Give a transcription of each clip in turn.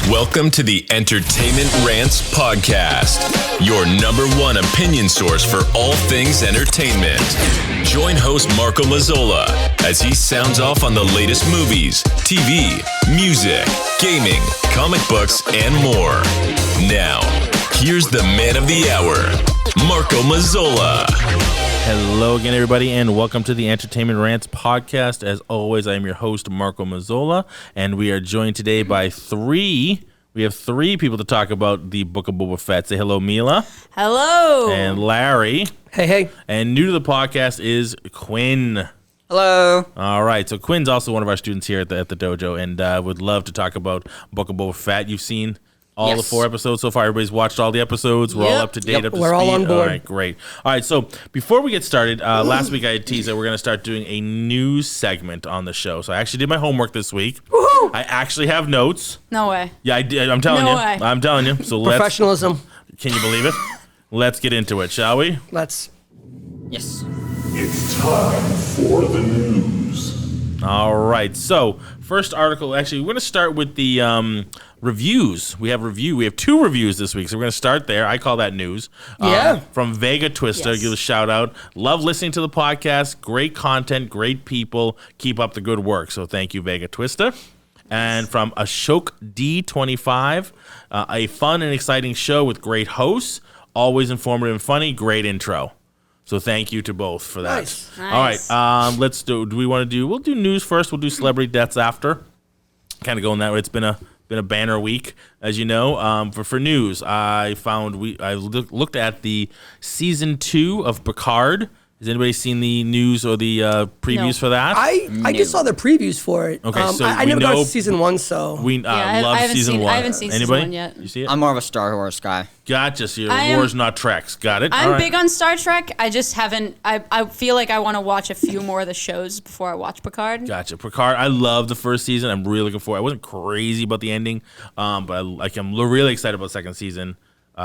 Welcome to the Entertainment Rants Podcast, your number one opinion source for all things entertainment. Join host Marco Mazzola as he sounds off on the latest movies, TV, music, gaming, comic books, and more. Now, here's the man of the hour, Marco Mazzola. Hello again, everybody, and welcome to the Entertainment Rants Podcast. As always, I am your host, Marco Mazzola, and we are joined today by three people to talk about the Book of Boba Fett. Say hello, Mila. Hello. And Larry. Hey. And new to the podcast is Quinn. Hello. All right, so Quinn's also one of our students here at the dojo, and would love to talk about Book of Boba Fett. You've seen all the 4 episodes so far. Everybody's watched all the episodes. We're all up to date, up to We're speed. all on board. All right, great. All right, so before we get started, last week I had teased that we're going to start doing a news segment on the show. So I actually did my homework this week. Woohoo! I actually have notes. No way. Yeah, I did. I'm telling No you. way. I'm telling you. So Professionalism. Can you believe it? Let's get into it, shall we? Let's. Yes. It's time for the news. All right. So first article. Actually, we're going to start with the reviews. We have 2 reviews this week, so we're going to start there. I call that news. Yeah. From Vega Twister, Yes. give a shout out. Love listening to the podcast. Great content, great people. Keep up the good work. So thank you, Vega Twister. And from Ashok D25, a fun and exciting show with great hosts, always informative and funny. Great intro. So thank you to both for that. Nice. All right, let's do we want to do? We'll do news first. We'll do celebrity deaths after. Kind of going that way. It's been a banner week, as you know. For news, I looked at the season 2 of Picard. Has anybody seen the news or the previews for that? I just saw the previews for it. Okay, so I we never got know- to season 1, so. We I love haven't season seen- 1. I haven't seen season Anybody? 1 yet. You see it? I'm more of a Star Wars guy. Gotcha. So I am- Wars, not Treks. Got it. I'm All right. big on Star Trek. I just haven't. I feel like I want to watch a few more of the shows before I watch Picard. Gotcha. Picard, I love the first season. I'm really looking forward. I wasn't crazy about the ending, but I'm really excited about the second season.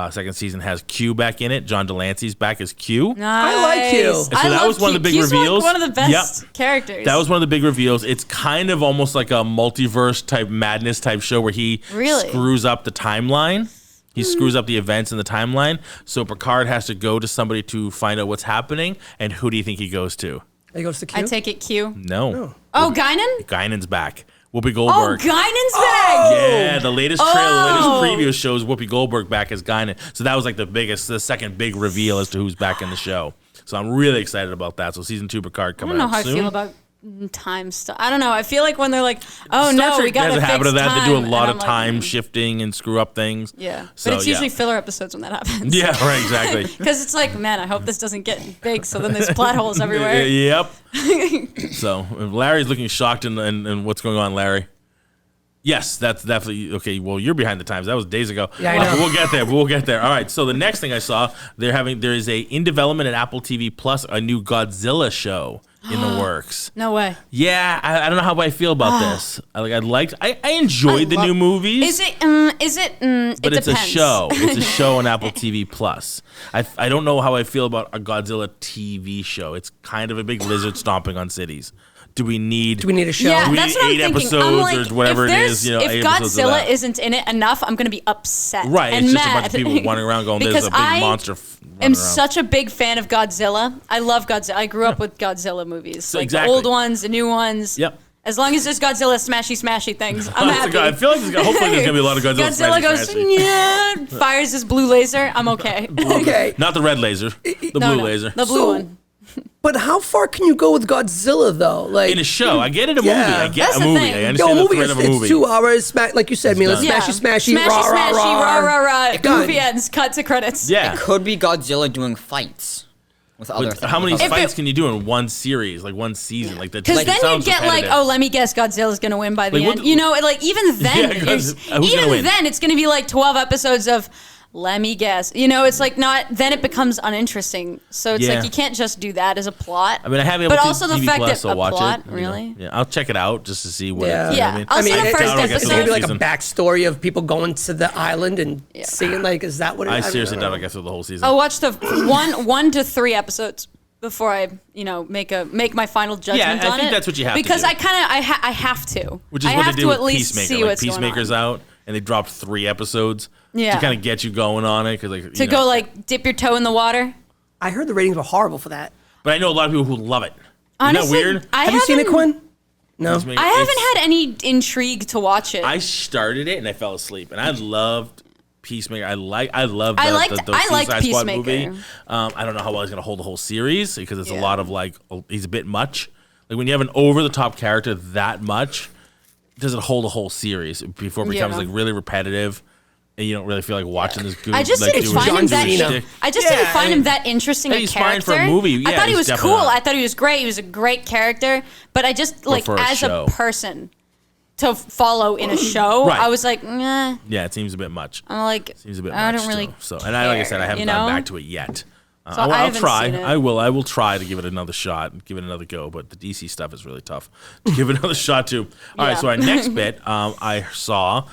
Second season has Q back in it. John Delancey's back as Q. Nice. I like Q. And so that was one of the big Q's reveals. One of the best characters. That was one of the big reveals. It's kind of almost like a multiverse type madness type show where he Really? screws up the timeline. He screws up the events in the timeline. So Picard has to go to somebody to find out what's happening. And who do you think he goes to? He goes to Q. I take it Q. No. Oh, Guinan? Guinan's back. Whoopi Oh, Goldberg. Guinan's back. Yeah, the latest trailer, the Oh. latest preview shows Whoopi Goldberg back as Guinan. So that was like the second big reveal as to who's back in the show. So I'm really excited about that. So season 2 Picard I coming don't know out how soon. I feel about time stuff. I don't know. I feel like when they're like, oh Star no, Trek we got has to a fix habit of that. time. They do a And lot I'm of like, time shifting and screw up things. Yeah, So, but it's usually yeah. filler episodes when that happens. Yeah, right, exactly. Because it's like, man, I hope this doesn't get big. So then there's plot holes everywhere. Yep. So Larry's looking shocked in what's going on, Larry. Yes, that's definitely okay. Well, you're behind the times. That was days ago. Yeah, I know. But we'll get there. We'll get there. All right. So the next thing I saw, there is a in development at Apple TV Plus a new Godzilla show in the works. No way. Yeah, I don't know how I feel about this. I enjoyed the new movies. Is it? But it it's depends. a show. It's a show on Apple TV Plus. I don't know how I feel about a Godzilla TV show. It's kind of a big lizard stomping on cities. Do we need a show? Yeah, Do we that's need what I'm 8 thinking. episodes I'm like, or whatever if it is? if 8 episodes of Godzilla that. isn't in it enough, I'm gonna be upset. Right, and it's mad. just a bunch of people running around going, there's Because a big I monster running am around. such a big fan of Godzilla. I love Godzilla. I grew up with Godzilla movies, So like exactly. the old ones, the new ones. Yep. As long as there's Godzilla smashy things, I'm happy. I feel like hopefully there's gonna be a lot of Godzilla. Godzilla goes, smashy. yeah, fires his blue laser. I'm okay. Okay. Not the red laser, the No, blue laser. the blue So- one. But how far can you go with Godzilla, though? Like, In a show, I get it. A movie, I get That's a the movie. thing. I yo, understand a the movie threat is of a movie. 2 hours. Like you said, Mila, done. smashy, Smashy, rah, rah, rah, rah. rah. Done. Goofy ends. Cut to credits. Yeah. It could be Godzilla doing fights with other But things. how many If fights it- can you do in one series, like one season? Like that. Because Like, then it you sounds get like, repetitive. oh, let me guess, Godzilla's gonna win by the Like, what end. the- You know, like even then, Yeah, 'cause who's gonna even win? then, it's gonna be like 12 episodes of let me guess. You know, it's like not. Then it becomes uninteresting. So it's Yeah. like you can't just do that as a plot. I mean, I have Apple But TV also the TV fact Plus, that so a I'll watch plot, it. You know. really? Yeah, I'll check it out just to see what. Yeah. You know what I mean? I'll see the I first don't get to the Is episode. there whole maybe like a season. backstory of people going to the island and seeing, like, is that what it I is? seriously don't doubt know. I get through the whole season. I'll watch the one to 3 episodes before I, make my final judgment I on it. think that's what you have to because do. I kind of I have to. Which is I what have they did to with at least Peacemaker. see Like what's Peacemaker's going on. out, and they dropped 3 episodes to Yeah. kind of get you going on it. Cause like, To go like dip your toe in the water. I heard the ratings were horrible for that. But I know a lot of people who love it. Honestly, Isn't that weird? I Have you seen it, haven't- Quinn? No. I haven't had any intrigue to watch it. I started it and I fell asleep, and I loved Peacemaker. I loved I liked Suicide Squad Peacemaker. movie. I don't know how well he's gonna hold the whole series because it's a lot of like he's a bit much. Like when you have an over the top character that much, does it hold a whole series before it becomes like really repetitive? And you don't really feel like watching this goofy. I just didn't doing find him that. goofy shtick. I just didn't find him that interesting a He's character. fine for a movie. I Yeah, thought he he's was definitely cool. not. I thought he was great. He was a great character. But I just like for a as show. a person to follow in a show, Right. I was like, nah. Yeah, it seems a bit much. I'm like, Seems a bit I much don't really. still. So, and I, like I said, I haven't you gone know? back to it yet. So I I'll haven't try. seen it. I will try to give it another shot, give it another go. But the DC stuff is really tough to give it another shot to. All right, Yeah. so our next bit, I saw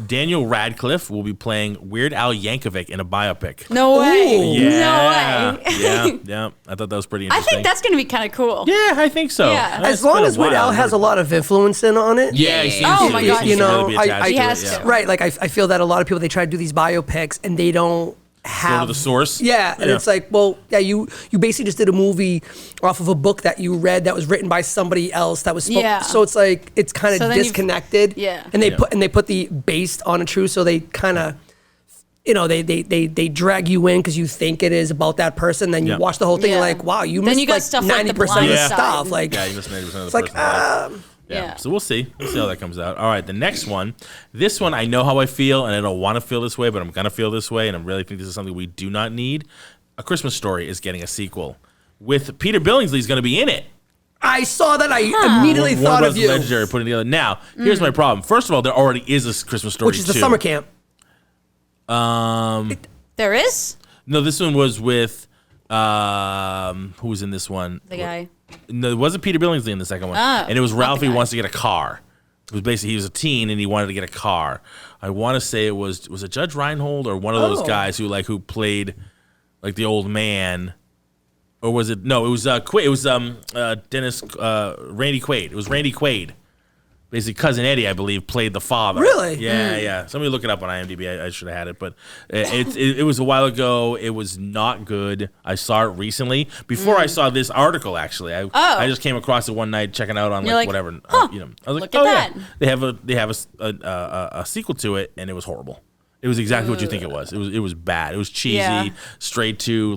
Daniel Radcliffe will be playing Weird Al Yankovic in a biopic. No way. Yeah, No way. yeah. I thought that was pretty I interesting. think that's going to be kind of cool. Yeah, I think so. Yeah. It's As long been a as Weird Al while. has a lot of influence in on it. Yeah, he seems Oh to, my he God, seems you to know, really be attached He to has it. to. Yeah. Right, like I feel that a lot of people, they try to do these biopics and they don't have Go to the source. Yeah, and it's like, well, yeah, you basically just did a movie off of a book that you read that was written by somebody else that was Yeah. so it's like it's kind So of then you've- disconnected. Yeah. And they put the based on a true, so they kind of they drag you in because you think it is about that person. Then you Yeah. watch the whole thing, Yeah. and like, wow, you Then missed you got like stuff like the 90% of the blind stuff. side. Like, Yeah, you missed 90% of the it's like, person's life. Yeah. So we'll see. We'll see how that comes out. All right, the next one. This one, I know how I feel, and I don't want to feel this way, but I'm going to feel this way, and I really think this is something we do not need. A Christmas Story is getting a sequel with Peter Billingsley's going to be in it. I saw that. I immediately Warner thought Bros. of you, Legendary putting together. Now, here's my problem. First of all, there already is a Christmas Story which is the 2. summer camp. There is No, this one was with who was in this one? the guy. No, it wasn't Peter Billingsley in the second one. Oh, And it was not the Ralphie guy. wants to get a car. It was basically he was a teen and he wanted to get a car. I want to say it was it Judge Reinhold or one of those Oh. guys who played like the old man, or was it? No, it was Quaid. It was Dennis Randy Quaid. It was Randy Quaid. Basically, cousin Eddie, I believe, played the father. Really? Yeah, yeah. Somebody look it up on IMDb. I should have had it, but it was a while ago. It was not good. I saw it recently before I saw this article. Actually, I just came across it one night checking out on You're like, whatever. huh, I was like, look at oh that. yeah, they have a sequel to it, and it was horrible. It was exactly what you think it was. It was bad. It was cheesy, Yeah. straight to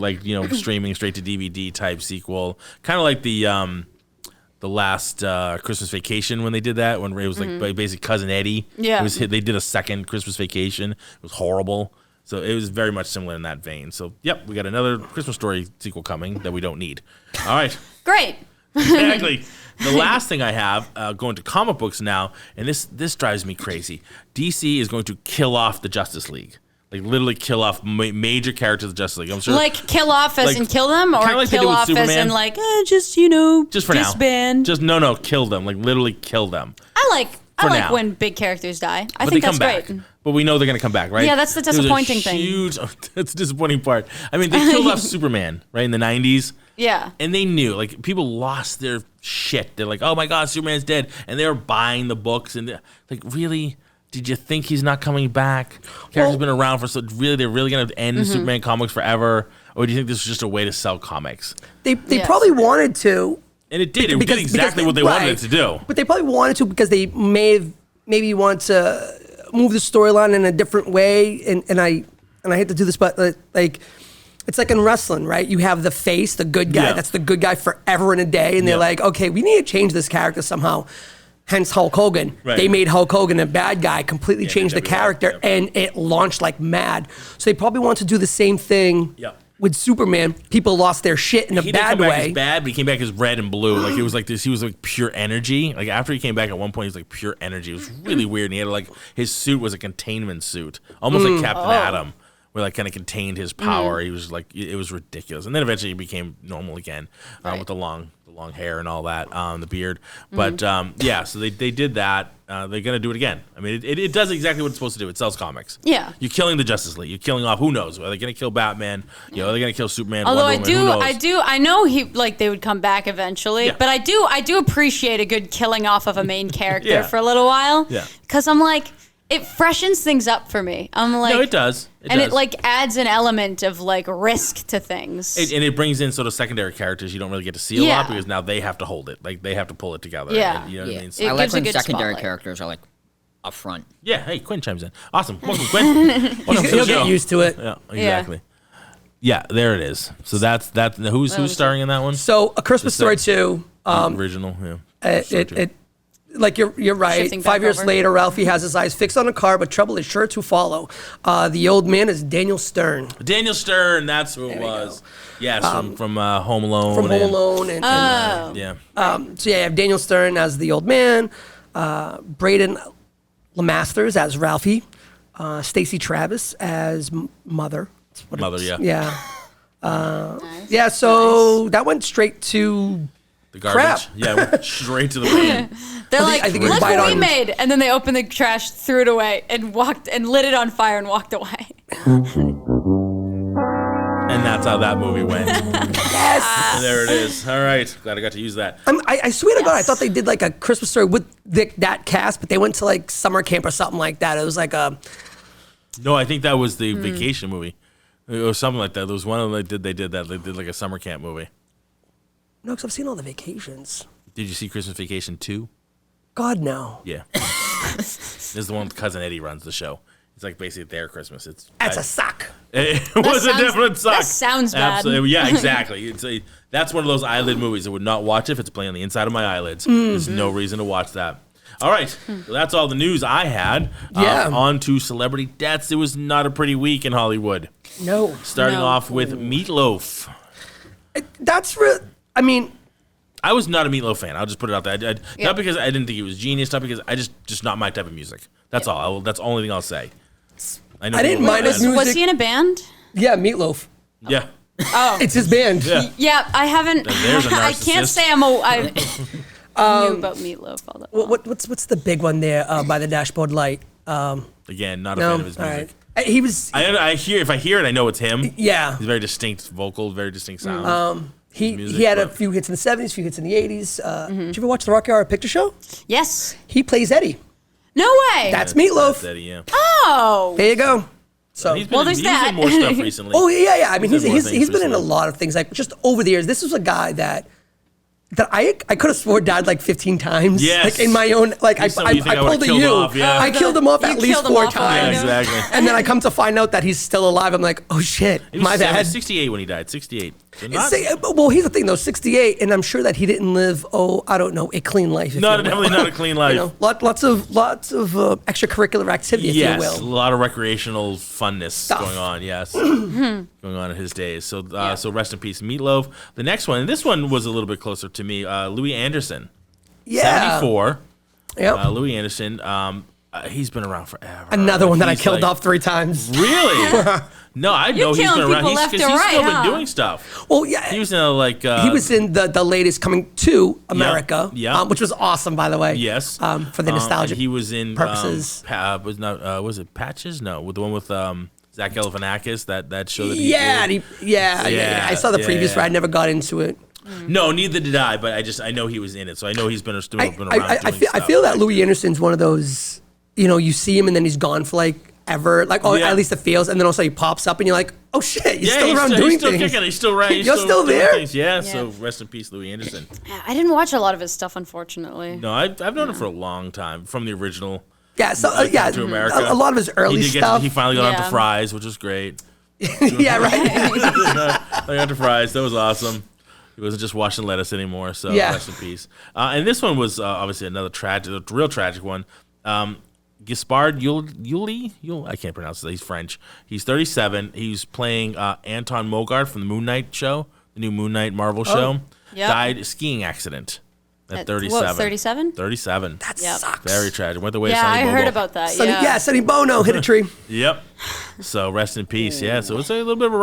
streaming, straight to DVD type sequel, kind of like the last Christmas Vacation when they did that, when it was like basically Cousin Eddie. Yeah. They did a second Christmas Vacation. It was horrible. So it was very much similar in that vein. So yep, we got another Christmas Story sequel coming that we don't need. All right. Great. Exactly. The last thing I have, going to comic books now, and this drives me crazy. DC is going to kill off the Justice League. Like literally kill off major characters of the Justice League. I'm sure. Like kill off as Like, in kill them, or kinda like they kill did with off as Superman. in like just just for now. disband. Just no, kill them. Like literally kill them. I like For now. when big characters die. I But think they come that's back. great. But we know they're going to come back, right? Yeah, that's the There was a disappointing thing. Huge. That's the disappointing part. I mean, they killed off Superman, right, in the 90s. Yeah. And they knew, like, people lost their shit. They're like, oh my God, Superman's dead. And they were buying the books. And like, really? Did you think he's not coming back? Character's been around for really, they're really going to end Mm-hmm. Superman comics forever? Or do you think this was just a way to sell comics? They Yes. probably wanted to. And it did. It Because- did exactly because- what they wanted right. it to do. But they probably wanted to because they maybe want to move the storyline in a different way. And I hate to do this, but like it's like in wrestling, right? You have the face, the good guy. Yeah. That's the good guy forever and a day. And they're Yeah. like, okay, we need to change this character somehow. Hence Hulk Hogan. Right. They made Hulk Hogan a bad guy, completely Yeah, changed the WWE, character, yeah. and it launched like mad. So they probably want to do the same thing Yeah. with Superman. People lost their shit in a He didn't bad come back way. as bad, but he came back as red and blue. Like it was like this. He was like pure energy. Like after he came back at one point, he was like pure energy. It was really weird. And he had like his suit was a containment suit, almost like Captain Atom, where like kind of contained his power. He was like it was ridiculous. And then eventually he became normal again with the long hair and all that, the beard. But yeah, so they did that. They're gonna do it again. I mean, it does exactly what it's supposed to do. It sells comics. Yeah. You're killing the Justice League. You're killing off. Who knows? Are they gonna kill Batman? You know, are they gonna kill Superman? Although Wonder Woman? Who knows? I know they would come back eventually, Yeah. but I do appreciate a good killing off of a main character Yeah. for a little while. Yeah. Because I'm like, it freshens things up for me. I'm like, No, it does. It like adds an element of like risk to things. And it brings in sort of secondary characters you don't really get to see a lot because now they have to hold it. Like they have to pull it together. Yeah. And, you know what I mean? It I like gives a when good secondary spotlight. characters are like up front. Yeah, hey, Quinn chimes in. Awesome. Welcome, Quinn. Welcome to the He'll show. get used to it. Yeah, exactly. Yeah, there it is. So that's who's starring in that one? So A Christmas Story 2. Original, yeah. It like you're right. Shifting 5 back years over. later, Ralphie has his eyes fixed on a car, but trouble is sure to follow. The old man is Daniel Stern Daniel Stern, that's who it was. Yes, from Home Alone. from Home Alone, and Yeah. so yeah, you have Daniel Stern as the old man, Braden Lemasters as Ralphie, Stacey Travis as Mother. That's what Mother, it's- yeah. Yeah. Yeah, so that went straight to The garbage. crap. Yeah, went straight to the bin. They're I like, think you look bite what we on- made, and then they opened the trash, threw it away, and lit it on fire and walked away. And that's how that movie went. yes. There it is. All right. Glad I got to use that. I swear to God, I Yes. thought they did like a Christmas Story with that cast, but they went to like summer camp or something like that. It was like a No, I think that was the vacation movie. Or something like that. There was one of them they did that. They did like a summer camp movie. no, because I've seen all the vacations. Did you see Christmas Vacation 2? God no. Yeah. This is the one with Cousin Eddie runs the show. It's like basically their Christmas. That's a suck. It was a sounds- definite suck. that sounds bad. Absolutely. Yeah, exactly. That's one of those eyelid movies I would not watch if it's playing on the inside of my eyelids. There's no reason to watch that. All right, so that's all the news I had. Yeah. On to celebrity deaths. It was not a pretty week in Hollywood. No. Starting No. off with Meatloaf. That's real. I mean, I was not a Meatloaf fan. I'll just put it out there. Not because I didn't think he was genius. Not because I just not my type of music. That's all. That's the only thing I'll say. I didn't people- mind his music. Was he in a band? yeah, Meatloaf. Yeah. Oh, It's his band. Yeah. yeah. I haven't. There's a I can't narcissist. say I knew about Meatloaf all that. What's the big one there by the dashboard light? Again, not a No, fan of his all music. right. He was. If I hear it, I know it's him. Yeah. He's very distinct vocal, very distinct sound. He music, he had a but- few hits in the 70s, few hits in the 80s. Did you ever watch the Rocky Horror Picture Show? Yes. He plays Eddie. No way. That's Meatloaf. That's Eddie, yeah. Oh. There you go. So. He's been, Well, there's he's that. in more stuff recently. Oh yeah. I mean, He's in more he's things been in a recently. lot of things. Like just over the years, this was a guy that I could have swore died like 15 times. Yes. Like in my own like I He's somebody you think I would've pulled a killed U. off, yeah. I killed him off You at least killed him 4 off Yeah, times. exactly. And then I come to find out that he's still alive. I'm like, oh shit, He was my bad. 68 when he died. 68. So not, Well, here's the thing though, 68, and I'm sure that he didn't live, I don't know, a clean life. If No, you will. definitely not a clean life. You know, lots of extracurricular activity, if yes, you a will. lot of recreational funness Stuff. going on. Yes, going on in his days. So, so rest in peace, Meatloaf. The next one, and this one was a little bit closer to me. Louis Anderson, Yeah. 74. Yep. Louis Anderson. He's been around forever. Another one that I He's killed like- off 3 times. Really? No, I know he's been killing around. people He's, left 'cause and he's right, still huh? been doing stuff. Well, yeah. He was in like He was in the latest Coming to America, yeah. which was awesome, by the way. yes For the nostalgia. and he was in purposes. was it Patches? No, with the one with Zach Galifianakis. That show that he yeah, did. yeah. I saw the Yeah, previews, yeah. but I never got into it. No, neither did I. But I know he was in it, so I know he's been still been around. I doing stuff. feel that Louis Anderson's one of those, you see him and then he's gone for like ever, like, Yeah. at least it feels, and then also he pops up and you're like, oh shit, you're still he's around still, doing he's still things. kicking. He's still right. He's You're still doing there? things. Yeah, Yeah. So rest in peace, Louis Anderson. I didn't watch a lot of his stuff, unfortunately. No, I've known him for a long time from the original. Yeah, so Coming yeah, to America. a lot of his early stuff. He finally got Yeah. onto Fries, which was great. yeah, right. I got to Fries. That was awesome. He wasn't just washing lettuce anymore, so Yeah. rest in peace. And this one was obviously another real tragic one. Gaspard Ulliel, I can't pronounce it. He's French. He's 37. He's playing Anton Mogart from the Moon Knight show, the new Moon Knight Marvel show. Yep. Died skiing accident at 37. What, 37? 37. That Yep. sucks. Very tragic. Went the way of Yeah, Sonny I Bono. heard about that. Sonny, yeah. Sonny Bono hit a tree. Yep. So rest in peace. Yeah. So it's a little bit of a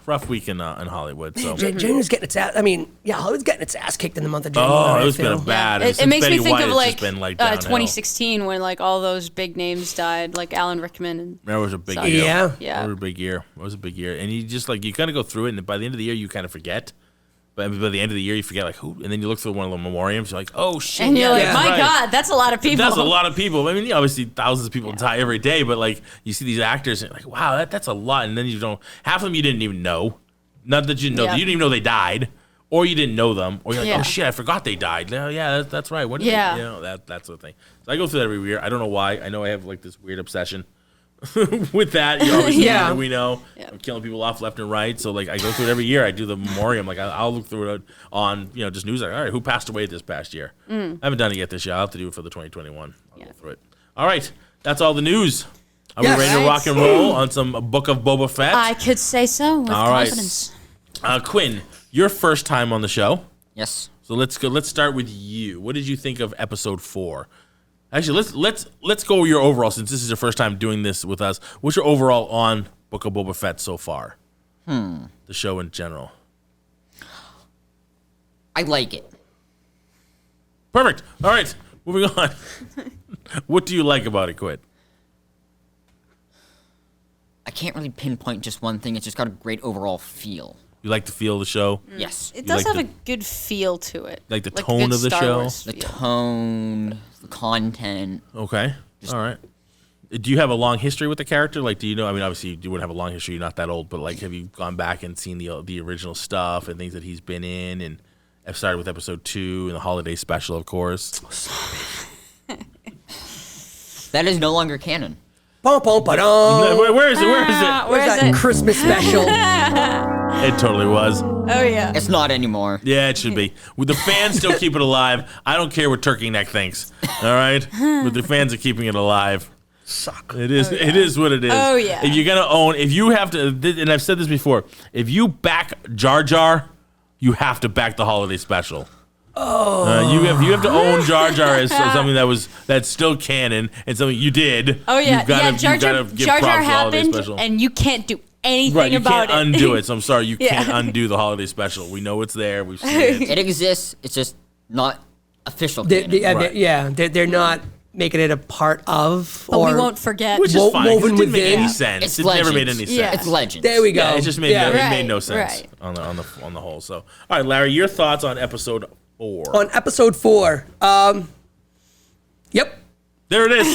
rough week in Hollywood. So. January's getting its ass. I mean, yeah, Hollywood's getting its ass kicked in the month of January. Oh, I it's been feel. a bad. It since makes me Betty think White, of it's like, just been like downhill. 2016 when like all those big names died, like Alan Rickman. And That was a big So- year. Yeah. That was a big year. It was a big year. And you just like, you kind of go through it, and by the end of the year, you kind of forget. But by the end of the year, you forget like who, and then you look through one of the memoriams. You're like, oh shit! And you're like, that's my right. God, that's a lot of people. That's a lot of people. I mean, obviously thousands of people die every day, but like you see these actors and you're like, wow, that's a lot. And then you don't half of them you didn't even know. Not that you didn't know, you didn't even know they died, or you didn't know them, or you're like, oh shit, I forgot they died. Yeah, that's right. What? Yeah. That's the thing. So I go through that every year. I don't know why. I know I have like this weird obsession with that. You obviously we know I'm killing people off left and right. So like I go through it every year. I do the memoriam. Like I'll look through it on just news. Like all right, who passed away this past year? I haven't done it yet this year. I'll have to do it for the 2021. I'll go through it. All right, that's all the news. Are we ready to rock and roll on some Book of Boba Fett? I could say so with confidence. Quinn, your first time on the show. Yes. So let's go. Let's start with you. What did you think of episode 4? Actually, let's go your overall, since this is your first time doing this with us. What's your overall on Book of Boba Fett so far? The show in general. I like it. Perfect. All right, moving on. What do you like about it, Quinn? I can't really pinpoint just one thing. It's just got a great overall feel. You like the feel of the show? Yes. It does like have a good feel to it. Like the a tone good of the Star show? Wars The feel. tone, the content. Okay. All right. Do you have a long history with the character? Like, do you know? I mean, obviously, you wouldn't have a long history. You're not that old, but like, have you gone back and seen the original stuff and things that he's been in? And I've started with episode 2 and the holiday special, of course. That is no longer canon. Bum, bum, ba-dum. Where is it? Where is it? Where Where's is that it? Christmas special? It totally was. Oh yeah. It's not anymore. Yeah, it should be. With the fans still keep it alive. I don't care what Turkey Neck thinks. All right, but the fans are keeping it alive. Suck. It is. It is what it is. Oh, yeah. If you're gonna own, if you have to, and I've said this before, if you back Jar Jar, you have to back the holiday special. You have to own Jar Jar as something that's still canon and something you did. Oh yeah. You've gotta, Jar you've Jar, gotta give Jar props Jar to the holiday happened, special. and you can't do anything Right, you about can't it. undo it. So I'm sorry, you Yeah. can't undo the holiday special. We know it's there. We've seen it. It exists. It's just not official They- canon. they- Right. yeah, they're not making it a part of. But or we won't forget. Which is fine. 'cause woven it didn't make any within. sense. It's It never made legends. any sense. Yeah. It's legends. There we go. Yeah, it just made Yeah. it made no Right, sense right. on the whole. So, all right, Larry, your thoughts on episode 4? On episode 4, yep, There it is.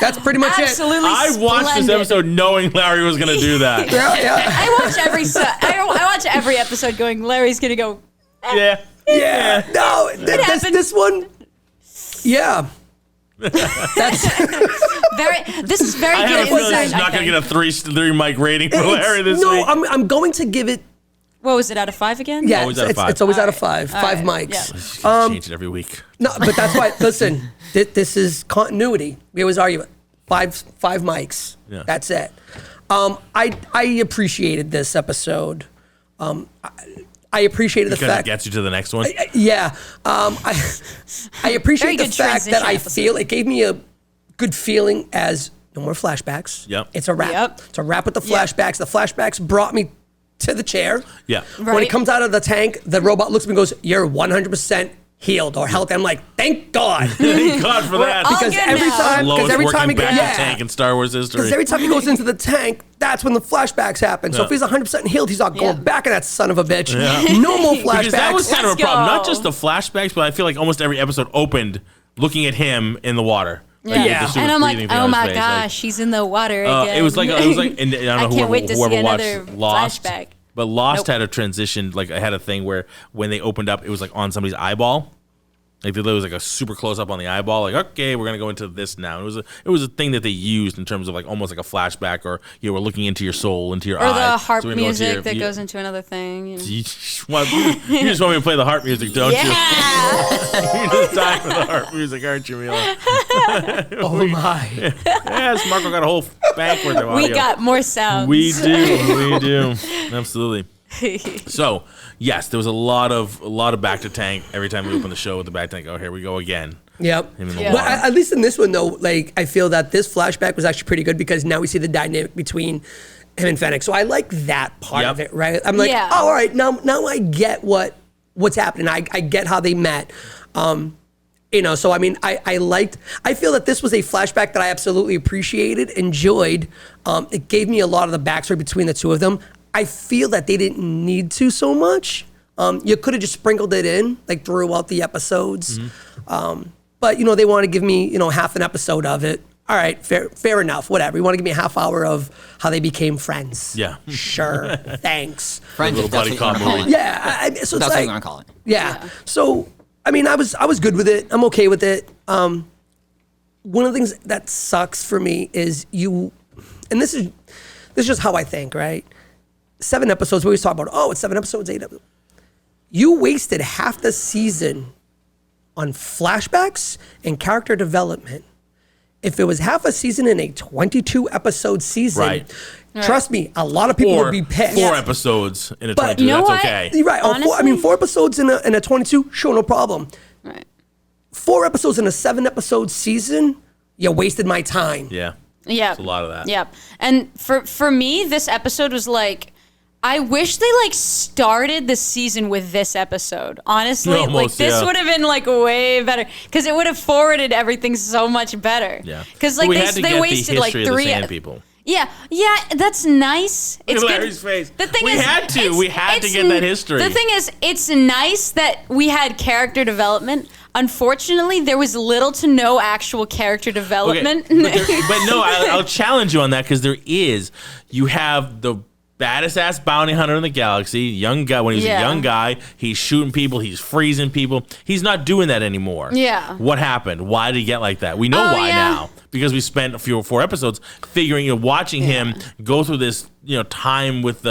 that's pretty much Absolutely. I watched this splendid. episode knowing Larry was going to do that. it. Yeah. I watch every episode going, Larry's gonna go. Yeah. Yeah. No, happened. this one. Yeah. That's This is very I good have a feeling insight. he's not I going to think. get a 3 mic rating for Larry this no. week. I'm going to give it. What was it, out of 5 again? Yeah, Always out of 5. it's always out of All right. 5. All 5 right. mics. He's gonna change it every week. No, but that's why. Listen, this is continuity. We always argue it. 5 mics. Yeah. That's it. I appreciated this episode. I appreciated the Because it fact. gets you to the next one. Yeah. I appreciate Very the good fact that transition I episode. feel it gave me a good feeling as no more flashbacks. Yep. It's a wrap. Yep. It's a wrap with the flashbacks. The flashbacks brought me to the chair. Yeah. When he Right. comes out of the tank, the robot looks at me and goes, "You're 100% healed or healthy." I'm like, thank God. Thank God for that. all Because good every now. time, Lowest because every working time he back goes, to tank in Star Wars history. because every time he goes into the tank, that's when the flashbacks happen. So Yeah. if he's 100% healed, he's not going Yeah. back in that son of a bitch. No more flashbacks. Because that was kind of a Let's problem. go. Not just the flashbacks, but I feel like almost every episode opened looking at him in the water. Like, with Yeah. the super And I'm like, breathing thing oh on his my face. gosh, she's in the water again. It was like, and I don't know can't wait to see whoever watched another Lost, flashback. but Lost Nope. had a transition. Like I had a thing where when they opened up, it was like on somebody's eyeball. Like there was like a super close up on the eyeball. Like okay, we're gonna go into this now. And it was a thing that they used in terms of like almost like a flashback, or we're looking into your soul, into your or eye. the harp So we're gonna go into music your- that you- goes into another thing. You know. You just want me to play the harp music, don't Yeah. you? You're just dying for the harp music, aren't you, Mila? Oh my. Yes, Marco got a whole bank worth of audio. We got more sounds. We do. Absolutely. So, yes, there was a lot of back to tank every time we open the show with the back tank. Oh, here we go again. Yep. Him in the Yeah. water. Well, at least in this one, though, like I feel that this flashback was actually pretty good because now we see the dynamic between him and Fennec. So I like that part Yep. of it, right? I'm like, Yeah. oh, all right, now I get what's happening. I get how they met. So I mean, I feel that this was a flashback that I absolutely appreciated, enjoyed. It gave me a lot of the backstory between the two of them. I feel that they didn't need to so much. You could have just sprinkled it in like throughout the episodes. Mm-hmm. But they want to give me half an episode of it. All right, fair enough. Whatever. You want to give me a half hour of how they became friends? Yeah. Sure. Thanks. Friends, Little that's buddy what you want to cop call movie. it. Yeah. So it's That's what like, you want to call it. yeah. So I mean, I was good with it. I'm okay with it. One of the things that sucks for me is and this is just how I think, right? 7 episodes. We always talk about, it's 7 episodes, 8 episodes. You wasted half the season on flashbacks and character development. If it was half a season in a 22 episode season, Right. trust me, a lot of people Or would be pissed. 4 episodes in a But 22. you know That's what? okay. You're right. Honestly? 4 episodes in a 22, sure, no problem. Right. 4 episodes in a 7 episode season, you wasted my time. Yeah. Yeah. It's a lot of that. Yep. And for me, this episode was like, I wish they like started the season with this episode. Honestly, Almost, like this yeah. would have been like way better because it would have forwarded everything so much better. Yeah. Because like we had to they get wasted the like history of the 3. Sand People. Yeah, that's nice. It's Look at good. Larry's face. The thing We is, had to. it's- We had to it's get that history. The thing is, it's nice that we had character development. Unfortunately, there was little to no actual character Okay, development. but no, I'll challenge you on that because there is. You have the baddest ass bounty hunter in the galaxy, young guy. When he's Yeah. a young guy, he's shooting people, he's freezing people. He's not doing that anymore. Yeah. What happened? Why did he get like that? We know Oh, why yeah. now because we spent a few 4 episodes figuring, watching him go through this, time with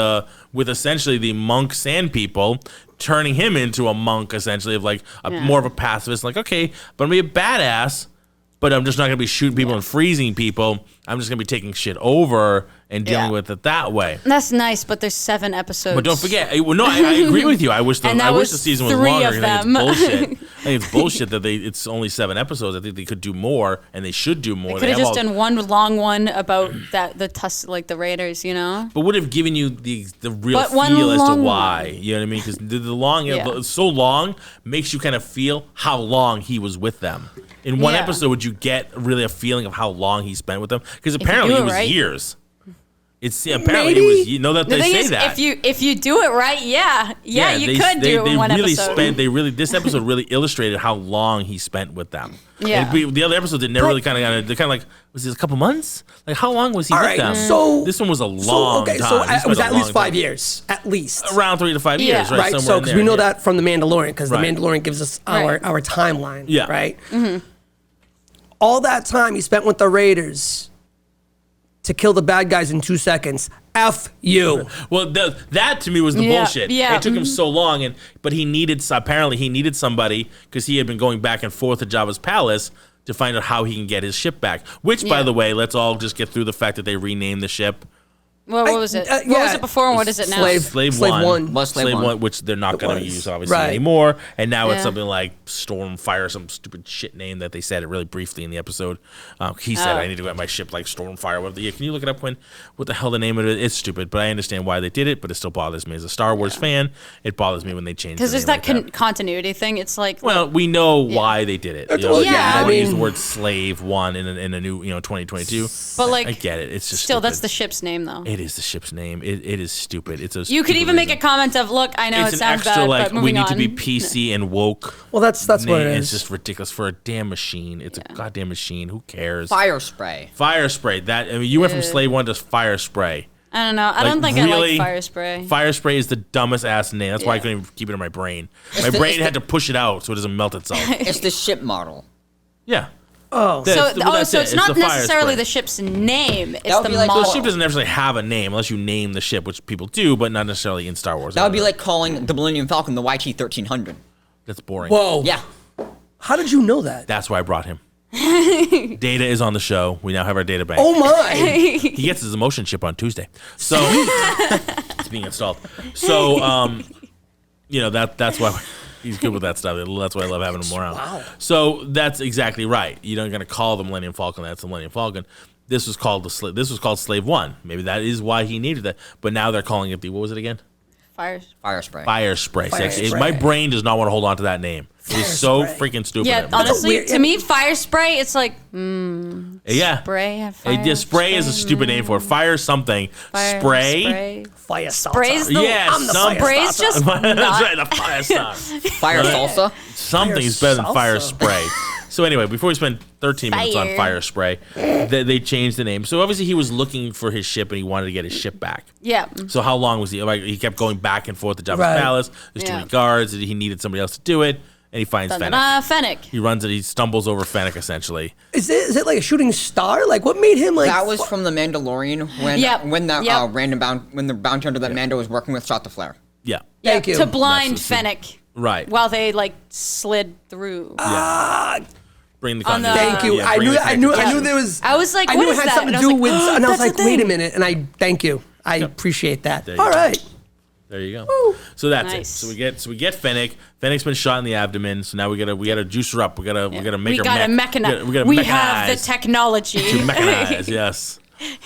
essentially the monk sand people. Turning him into a monk, essentially, of like more of a pacifist. Like, okay, but I'm gonna be a badass, but I'm just not gonna be shooting people and freezing people. I'm just gonna be taking shit over and dealing with it that way. That's nice, but there's 7 episodes. But don't forget, I agree with you. I wish the And that was season was 3 longer. of I think them. it's bullshit. I think it's bullshit that it's only 7 episodes. I think they could do more, and they should do more. Could have just done one long one about the Raiders, But would have given you the real But one feel as to long why. one. You know what I mean? Because the long, Yeah. so long makes you kind of feel how long he was with them. In one Yeah. episode, would you get really a feeling of how long he spent with them? Because you apparently do it it was right. years. Apparently Maybe. it was. You know that The they thing say is, that. if you do it right, you could do it in one really episode. This episode really illustrated how long he spent with them. Yeah. And the other episodes did never really kind of like, was it a couple months? Like, how long was he All with right, them? so This one was a long time. So He it was spent a at least long 5 time. years, at least. Around 3 to 5 Yeah. years, right? Right, Somewhere so in because there, we know yeah. that from the Mandalorian, because Right. the Mandalorian gives us our Right. our timeline. Yeah. Right. All that time he spent with the Raiders to kill the bad guys in 2 seconds. F you. Well, that to me was the Yeah, bullshit. yeah. It took him so long, but he needed somebody because he had been going back and forth to Jabba's palace to find out how he can get his ship back. Which, by Yeah. the way, let's all just get through the fact that they renamed the ship. Well, what was it? What was it before and what is it now? Slave One. Was Slave One. Which they're not It going to was. use obviously Right. anymore, and now it's Yeah. something like Stormfire, some stupid shit name that they said it really briefly in the episode. He said, Oh. "I need to get my ship like Stormfire." Whatever. Yeah, can you look it up, Quinn? What the hell the name of it is? It's stupid, but I understand why they did it. But it still bothers me as a Star Wars fan. It bothers me when they change. Because the there's name that like continuity thing. It's like, Well, we know why they did it. You know, Well, yeah, you I don't wanna use mean- the word "slave one" in a new 2022. but like, I get it. It's just still, stupid. that's the ship's name though. It is the ship's name. It is stupid. It's a. You could stupid even make a reason. comment of, look, I know It's it an sounds extra bad, like but moving we need on. to be PC and woke. Well, that's what it name. is. It's just ridiculous for a damn machine. It's a goddamn machine. Who cares? Fire spray. Fire spray. You went from Slave One to Fire Spray. I don't know. I don't Like, think I really? like fire spray. Fire spray is the dumbest ass name. That's why I Yeah. couldn't even keep it in my brain. It's My the- brain it's had the- to push it out so it doesn't melt itself. It's the ship model. Yeah. Oh. That's So it. it's not the fire necessarily spray. the ship's name. It's would the be like- model. The ship doesn't necessarily have a name unless you name the ship, which people do, but not necessarily in Star Wars. That would be like calling the Millennium Falcon the YT-1300. That's boring. Whoa. Yeah. How did you know that? That's why I brought him. Data is on the show. We now have our data bank. Oh my. He gets his emotion chip on Tuesday. So it's being installed. So that's why he's good with that stuff. That's why I love having him around. Wow. So that's exactly right. You're not going to call the Millennium Falcon that's the Millennium Falcon. This was called Slave One. Maybe that is why he needed that. But now they're calling it what was it again? Fire. Fire spray. Fire spray. Fire Sexy. spray. My brain does not want to hold on to that name. It was so spray. freaking stupid. Yeah, of him. honestly, weird- to me, fire spray, it's like Yeah. spray. Spray is a stupid name for it. Fire something. Spray. Fire salsa. Spray's the Yeah, I'm the some spray's just That's not. right, the fire stuff. Fire salsa. Something's better than fire salsa. spray. So anyway, before we spend 13 minutes on Fire. fire spray, they changed the name. So obviously he was looking for his ship and he wanted to get his ship back. Yeah. So how long was he? Like he kept going back and forth to Jabba's Right. palace. There's too Yeah. many guards. He needed somebody else to do it, and he finds Fennec. Fennec. He runs it. He stumbles over Fennec essentially. Is it like a shooting star? Like what made him like? That was from the Mandalorian when Yep. when the Yep. when the bounty hunter that Mando was working with shot the flare. Yeah. Thank you. To blind That's the- Fennec Right. while they like slid through. Bring the On the- continuity. Thank you. Yeah, I bring knew. the I knew. I continuity. knew there was. I was like, I what knew it is had that? something And to I was do like, with. oh, And I was that's like, a wait a thing. minute. And I thank you. I appreciate that. There you All go. right. There you go. So that's Nice. it. So we get Fennec. Fennec's been shot in the abdomen. So now we gotta juice her up. We gotta make We her gotta mech. mechanize. We gotta We mechanize. have the technology. To mechanize, yes.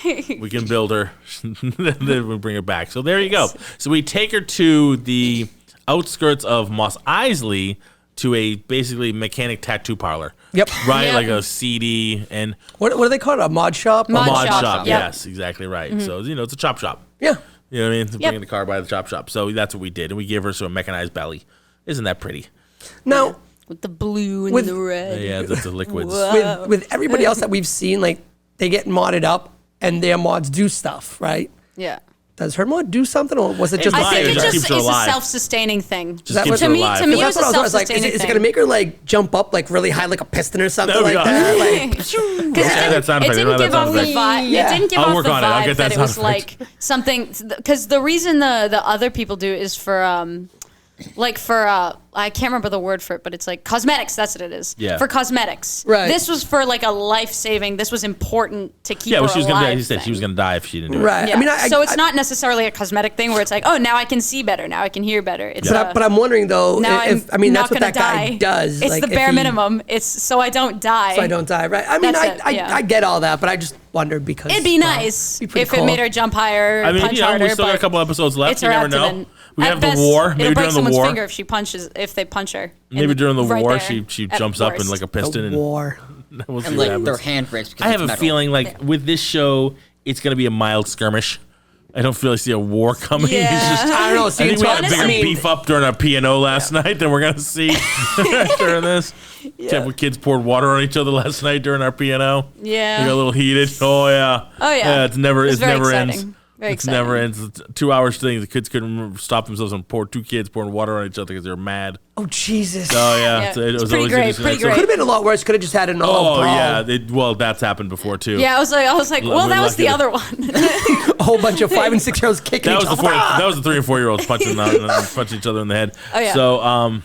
We can build her. Then we bring her back. So there you go. So we take her to the outskirts of Mos Eisley to a basically mechanic tattoo parlor. Yep. Right, Yeah. like a CD and What do they call it? A mod shop? Mod mod shop. shop. Yep. Yes, exactly right. So it's a chop shop. Yeah. You know what I mean? Yep. Bringing the car by the chop shop. So that's what we did, and we gave her a mechanized belly. Isn't that pretty? Now, With the blue and With- the red. Yeah, the liquids. with everybody else that we've seen, like they get modded up and their mods do stuff, right? Yeah. Does her mod do something, or was it just? It's I think It it just just keeps her is a alive. self-sustaining thing. Just that keeps what- her To me- alive. to me, That's it what was I a was like. Is self-sustaining it going to thing. make her like jump up like really high, like a piston or something There we like go. that? Like, Yeah, that sound It effect. didn't That give sound off the effect. vibe. Yeah. It didn't give I'll off work the on it. I'll vibe get that that it sound was effect. like something. Because the reason the other people do is for I can't remember the word for it, but it's like cosmetics. That's what it is. Yeah. For cosmetics. Right. This was for like a life-saving. This was important to keep Yeah, her well, she was gonna die. alive He said she thing. was gonna die if she didn't do it. right. Yeah. I mean, so it's not necessarily a cosmetic thing where it's like, oh, now I can see better. Now I can hear better. It's But I'm wondering though, now if I'm that's not what gonna that guy die. does. It's like, the if bare he- minimum. It's so I don't die. So I don't die, right? I mean, That's it, yeah. I get all that, but I just wondered because It'd be well, nice it'd be pretty if cool. it made her jump higher, I mean, punch we harder. still got a but couple episodes left. it's You her never know. abdomen. We At have the best, war. It'll Maybe break during the someone's war. finger if they punch her. Maybe during the right war, there, she at jumps up in worst. like a The piston and war. we'll see And what like their happens. hand breaks because I have it's a metal. feeling like with this show, it's gonna be a mild skirmish. I don't really see a war coming. Yeah. It's just, I don't know. I See, think we had a honestly- bigger beef up during our P&O last night than we're gonna see during this. Yeah. Kids poured water on each other last night during our P&O. Yeah. They got a little heated. Oh yeah. Oh, yeah. It's never. It's It very never exciting. ends. Very It never exciting. ends. It's a 2 hours thing. The kids couldn't stop themselves and two kids pouring water on each other because they were mad. Oh Jesus. Oh yeah. Yeah, So it it's was pretty always great, interesting. pretty So- great. Could have been a lot worse. Could have just had an all Oh brawl. yeah. Well, that's happened before too. Yeah, I was like, well, We're that was lucky the that- other one. A whole bunch of 5 and 6 year olds kicking That each was the other. that was the 3 and 4 year olds punching each other in the head. Oh, yeah. So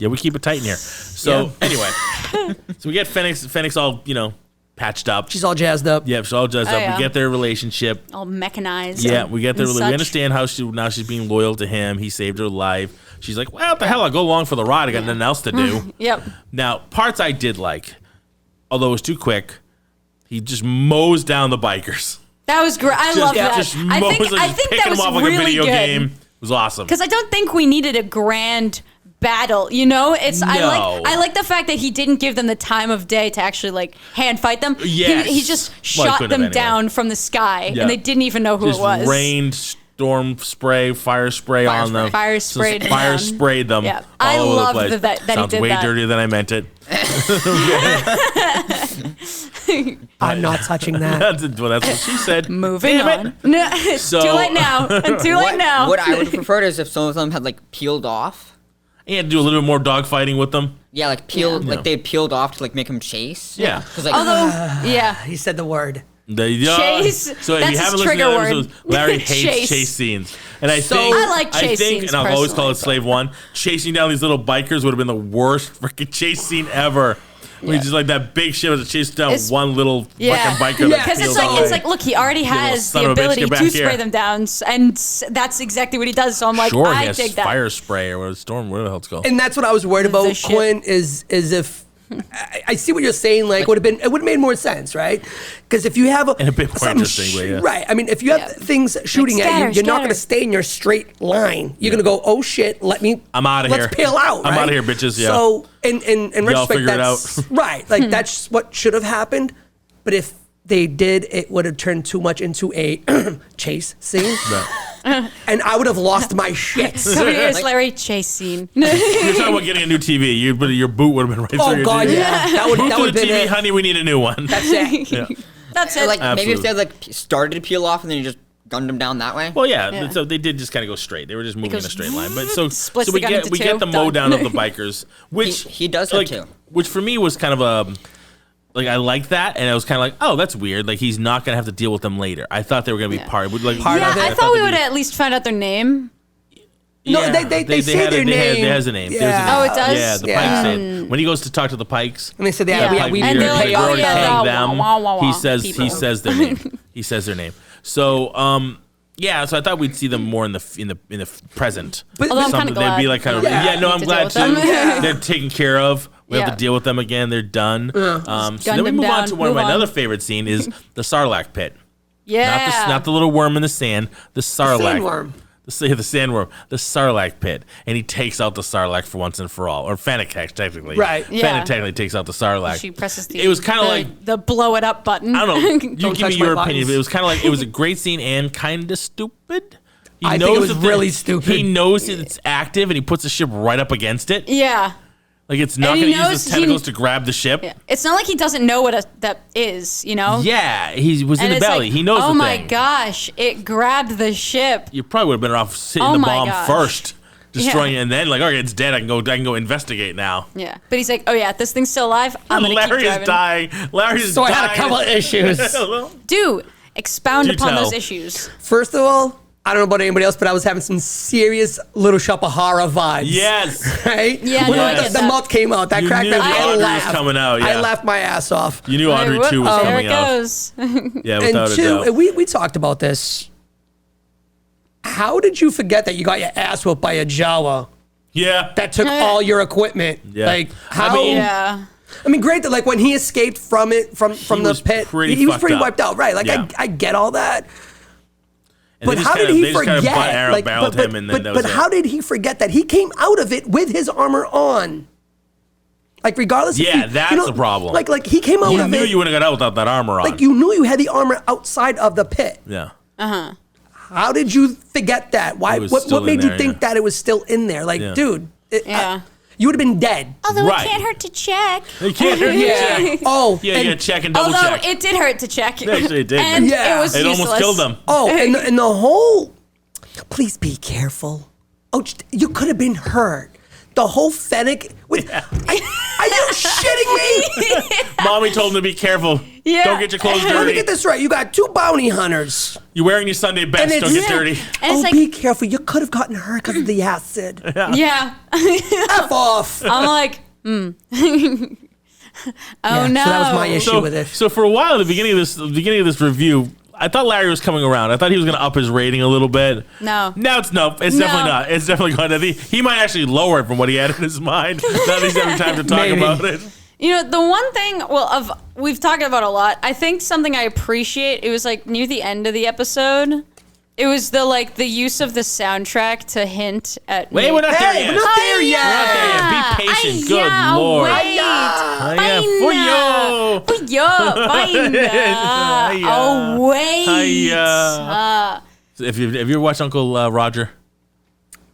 yeah, we keep it tight in here. So anyway, so we get Fennec's all patched up. She's all jazzed up. Yeah, she's all jazzed Oh, up. yeah. We get their relationship. All mechanized. Yeah, we get there. and We such. understand how now she's being loyal to him. He saved her life. She's like, well, what the hell? I'll go along for the ride. I got nothing else to do. Yep. Now, parts I did like, although it was too quick, he just mows down the bikers. That was great. I love that. Just I mows think them, I just think picking that was them off like really a video good. game. It was awesome. Because I don't think we needed a grand battle. It's I No. like the fact that he didn't give them the time of day to actually like hand fight them. Yes. He just Well, he shot couldn't them have anyway. down from the sky, Yeah. and they didn't even know who Just it was. rained storm spray, fire spray on them. Fire sprayed them Fire down. sprayed them. Yeah. all I over love the place. that he Sounds did way that. dirtier than I meant it. I'm not touching that. Well, that's what she said. Moving Damn on. No, it's So- too late now. Too late now. What I would have preferred is if some of them had like peeled off. You had to do a little bit more dogfighting with them. Yeah, like peeled, Yeah. like they peeled off to like make him chase. Yeah. 'Cause, like, Although, yeah. He said the word. Chase. So if That's you his haven't listened to trigger that word. episode, Larry hates Chase. chase scenes, and I So- think I like chase think, scenes and I'll always call it personally, Slave One. Chasing down these little bikers would have been the worst freaking chase scene ever. We just like that big shit was chased down It's- one little Yeah, freaking biker. that because peels it's off. like, look, he already has son the of a bitch, ability get back to here. spray them down, and that's exactly what he does. So I'm like, sure, he I has dig that. fire spray or whatever, storm, whatever the hell it's called. And that's what I was worried The about. ship. Quinn is if I see what you're saying. Like, it would have made more sense, right? Because if you have And a bit more interesting, but yeah. right? I mean, if you have things shooting at you, you're not going to stay in your straight line. You're going to go, oh shit, I'm out of here. Let's peel out. I'm right? out of here, bitches. Yeah. So in retrospect, figure it that's out. right. Like that's what should have happened. But if they did, it would have turned too much into a chase scene. And I would have lost my shit. Couple years, Larry, chase scene. You're talking about getting a new TV. Your boot would have been right through Oh your god, TV. yeah. That would Move have to the been TV, it. honey. We need a new one. That's it. Yeah. That's it. Like maybe if Absolutely. they had like started to peel off and then you just gunned them down that way. Well, yeah, Yeah. so they did just kind of go straight. They were just moving in a goes straight line. But so splits we the gun get into we get two. the Done. mow down of the bikers, which He does have like, two. which for me was kind of a like I like that, and I was kind of like, oh, that's weird. Like he's not gonna have to deal with them later. I thought they were gonna be part of it. Part yeah, of it. I thought we would have at least found out their name. No, they say had their name. There has a name. Yeah. There's a name. Oh, it does? Yeah, the Yeah. Pikes say when he goes to talk to the Pikes. And they said, Yeah. yeah, we And need they're to like, pay oh, off. yeah, paying the them. wah, wah, wah He says people. their name. He says their name. So yeah, so I thought we'd see them more in the present. But- Although I'm Something- kind of glad. they'd be like kind of Yeah. no, Need I'm to glad deal too. with them. Yeah. They're taken care of. We have Yeah. to deal with them again. They're done. So gunned then we them move on down. to one of Move my on. other favorite scene is the Sarlacc pit. Yeah. Not the little worm in the sand. The Sarlacc. sandworm. The sandworm. The Sarlacc pit. And he takes out the Sarlacc for once and for all. Or Fennec, technically. Right. Yeah. Fennec technically takes out the Sarlacc. She presses the. It was kind of the- like, the blow it up button. I don't know. You give touch me my your opinion, buttons. but it was kind of like, it was a great scene and kind of stupid. He I think knows it was that the- really stupid. He knows that it's active and he puts the ship right up against it. Yeah. Like it's not And he going to use knows his tentacles to grab the ship. Yeah. It's not like he doesn't know what that is, you know? Yeah, he was in And the it's belly. like, He knows oh the my thing. gosh, it grabbed the ship. You probably would have been off hitting Oh the my bomb gosh. first, destroying Yeah. it, and then like, okay, it's dead. I can go investigate now. Yeah. But he's like, oh yeah, this thing's still alive. I'm going to keep Larry is driving. dying. Larry is So I dying. had a couple of issues. Dude, expound Do upon tell. those issues. First of all, I don't know about anybody else, but I was having some serious Little Shop of Horror vibes. Yes. Right? Yeah, When no, I the, get the that. mouth came out, that You cracked knew me. the I Audrey was laughed. coming out, I yeah. laughed my ass off. You knew Audrey Like, 2 was whoop, coming there it out. goes. Yeah, And without a two, doubt. we talked about this. How did you forget that you got your ass whooped by a Jawa Yeah. that took all your equipment? Yeah. Like how? I mean, Yeah. I mean, great that like when he escaped from it from the was pit, pretty he was fucked pretty up. wiped out, right? Like Yeah. I get all that. And But they just how kinda- did he they just forget? kinda butt arrow Like, barreled him, and then that was but it. how did he forget that he came out of it with his armor on? Like regardless. Yeah, if that's the problem. Like he came out You of knew it. you wouldn't have got out without that armor on. Like you knew you had the armor outside of the pit. Yeah. How did you forget that? Why? It was What still made in you there, think yeah. that it was still in there? Like, Yeah. dude, Yeah. you would have been dead. Although Right. it can't hurt to check. You can't hurt Yeah. Oh, Yeah, you and- gotta check and double Although check. it did hurt to check. Actually, it did. And Yeah. it was It useless. almost killed them. Oh, and the whole. Please be careful. Oh, you could have been hurt. The whole Fennec. Wait, are you shitting me? Mommy told him to be careful. Yeah. Don't get your clothes Let me dirty. get this right. You got 2 bounty hunters. You're wearing your Sunday best. And Don't it's- get dirty. And it's Oh, like, be careful. You could have gotten hurt because of the acid. yeah. F off. I'm like, oh Yeah, no. So that was my issue with it. So for a while, at the beginning of this review, I thought Larry was coming around. I thought he was going to up his rating a little bit. No. Now it's no. It's No. definitely not. It's definitely going to. He might actually lower it from what he had in his mind. Now that he's having time to talk Maybe. about it. You know, the one thing, we've talked about a lot. I think something I appreciate, it was like near the end of the episode. It was the use of the soundtrack to hint at. Wait, we're not there Hey, yet. we're not there yet. We're not there yet. Be patient. Good Lord. Wait. Hiya, fuyo. Hiya. Oh, wait. Hiya. Have you watched Uncle Roger?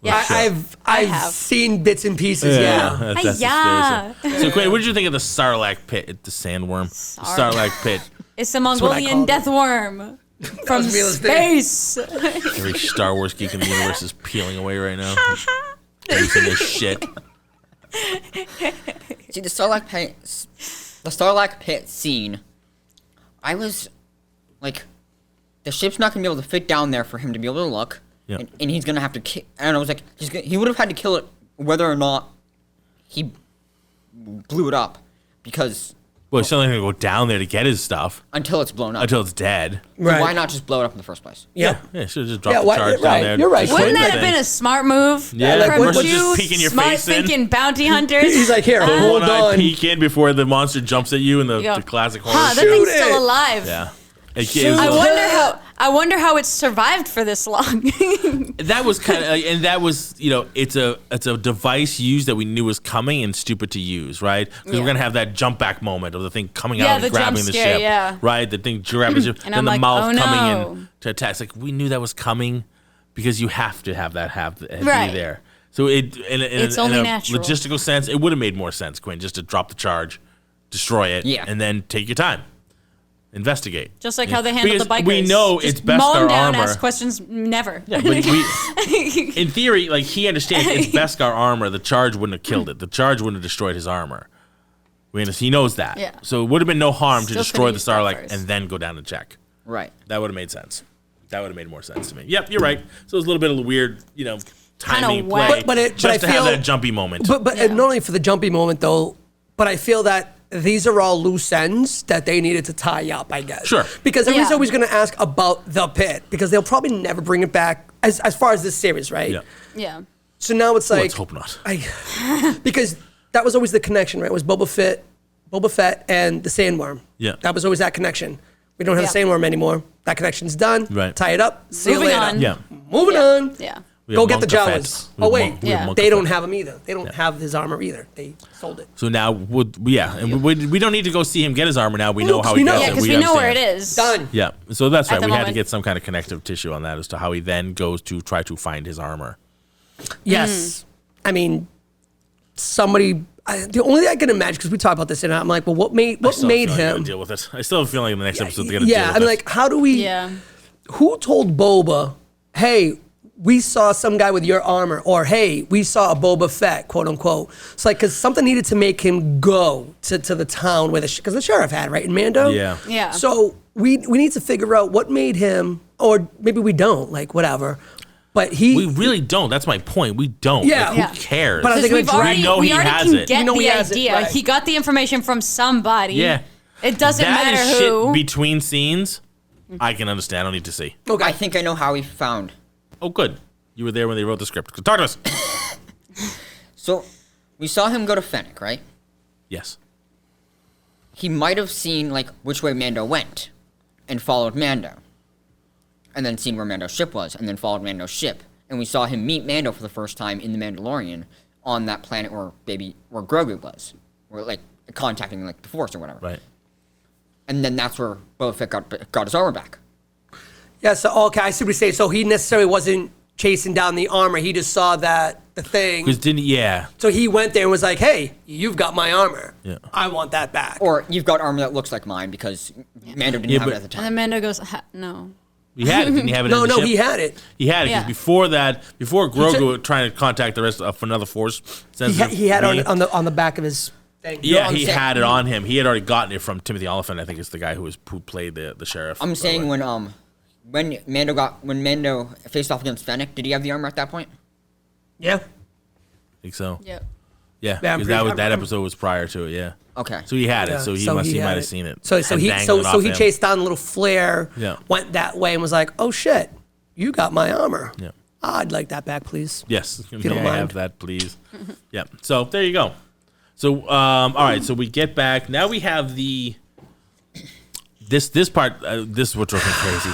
Yeah. I've have. seen bits and pieces. Yeah. That's Hiya. so, Quinn, what did you think of the Sarlacc pit, the sandworm? Sarlacc pit. It's the what I Mongolian called death worm from was real estate. space. Every Star Wars geek in the universe is peeling away right now. Facing this shit. See the Starlac pit scene. I was like, the ship's not gonna be able to fit down there for him to be able to look, Yeah. and he's gonna have to. And I was like, he would have had to kill it whether or not he blew it up, because Well, he's still not going to go down there to get his stuff until it's blown up. until it's dead. So Right. why not just blow it up in the first place? Yeah. Yeah, should have just dropped Yeah, the why- charge right, down there. you're right. destroyed Wouldn't the that have thing. been a smart move? Yeah, like, from what- just you peeking your smart face in. thinking bounty hunters? He's like, here, hold One eye on. peek in before the monster jumps at you in the, You go, the classic horror. Huh, that shoot. thing's it. still alive. Yeah. It Shoot was- I wonder how it's survived for this long. that was kind of, and that was, it's a device used that we knew was coming and stupid to use, right? Because Yeah. we're gonna have that jump back moment of the thing coming Yeah, out and the grabbing jump the scare, ship, yeah. right? The thing grabbing the ship, And then I'm the like, mouth oh, coming no. in to attack. It's like we knew that was coming because you have to have that Right. be there. So it It's in only a natural. logistical sense, it would have made more sense, Quinn, just to drop the charge, destroy it, Yeah. and then take your time. Investigate. Just like how they handled Because the bikers. we know Just it's mow 'em Beskar down, armor. ask questions, never. Yeah, but in theory, like he understands it's Beskar armor. The charge wouldn't have killed it. The charge wouldn't have destroyed his armor. He knows that. Yeah. So it would have been no harm to Still destroy could've the used that Starlight first. and then go down and check. Right. That would have made sense. That would have made more sense to me. Yep, you're right. So it was a little bit of a weird, timing whack. play. But I just to have feel- that jumpy moment. But Yeah. and not only for the jumpy moment though, but I feel that these are all loose ends that they needed to tie up, I guess. Sure. Because everyone's Yeah. always going to ask about the pit because they'll probably never bring it back as far as this series, right? yeah. Yeah. So now it's like Let's hope not. because that was always the connection, right? It was Boba Fett and the sandworm. Yeah. That was always that connection. We don't have Yeah. the sandworm anymore. That connection's done. Right. Tie it up. See Moving you later. on. Yeah. Moving Yeah. on. Yeah. We Go have get the Monka Fett. Jawas. We Oh have wait, Mon- we have Yeah. Monka they don't Fett. have him either. They don't have his armor either. They sold it. So now, and we don't need to go see him get his armor now. We know how we he know. gets Yeah, it. Because we know where it understand. is. Done. Yeah, so that's right. the We had to moment. get some kind of connective tissue on that as to how he then goes to try to find his armor. Yes. I mean, somebody. The only thing I can imagine, because we talked about this, and I'm like, well, what made I still made feel like they're gonna him? deal with it? I still have a feeling in the next episode they're gonna Yeah, deal with I mean, it. like, how do we? Yeah. Who told Boba, hey, we saw some guy with your armor, or hey, we saw a Boba Fett, quote unquote. It's like because something needed to make him go to the town where because the sheriff had right in Mando. Yeah. Yeah. So we need to figure out what made him, or maybe we don't, like whatever. But we really don't. That's my point. We don't. Yeah. Like, Yeah. who cares? But I think Because it's- We know he has can it. get We know the he has it, idea. right. He got the information from somebody. Yeah. It doesn't That matter is who. shit between scenes. I can understand. I don't need to see. okay. I think I know how he found. Oh, good. You were there when they wrote the script. Talk to us. So, we saw him go to Fennec, right? Yes. He might have seen like which way Mando went, and followed Mando, and then seen where Mando's ship was, and then followed Mando's ship. And we saw him meet Mando for the first time in The Mandalorian on that planet where Grogu was, where like contacting like the Force or whatever. Right. And then that's where Boba Fett got his armor back. Yeah, so okay, I see what you're saying. So he necessarily wasn't chasing down the armor. He just saw the thing. Because didn't yeah. So he went there and was like, "Hey, you've got my armor. Yeah. I want that back." Or you've got armor that looks like mine because Mando didn't Yeah, have it but- at the And time. then Mando goes, no. He had it. Didn't he have it no, in the no, ship? he had it. He had it because Yeah. before Grogu trying to contact the rest of another Force sensitive He had being- it on the back of his thing. Yeah, I'm he saying- had it on him. He had already gotten it from Timothy Oliphant. I think is the guy who played the sheriff. I'm saying when Mando faced off against Fennec, did he have the armor at that point? Yeah. I think so. Yep. Yeah, Yeah, I'm because pretty- that I'm- episode was prior to it. Yeah. Okay. So he had it. Yeah, So he so might had have it. seen it. So and he dangling off him. chased down a little flare. Yeah. Went that way and was like, "Oh shit, you got my armor. Yeah. I'd like that back, please." Yes. May you don't I mind. have that, please? Yeah. So there you go. So all right. So we get back. Now we have this part. This is what drove me crazy.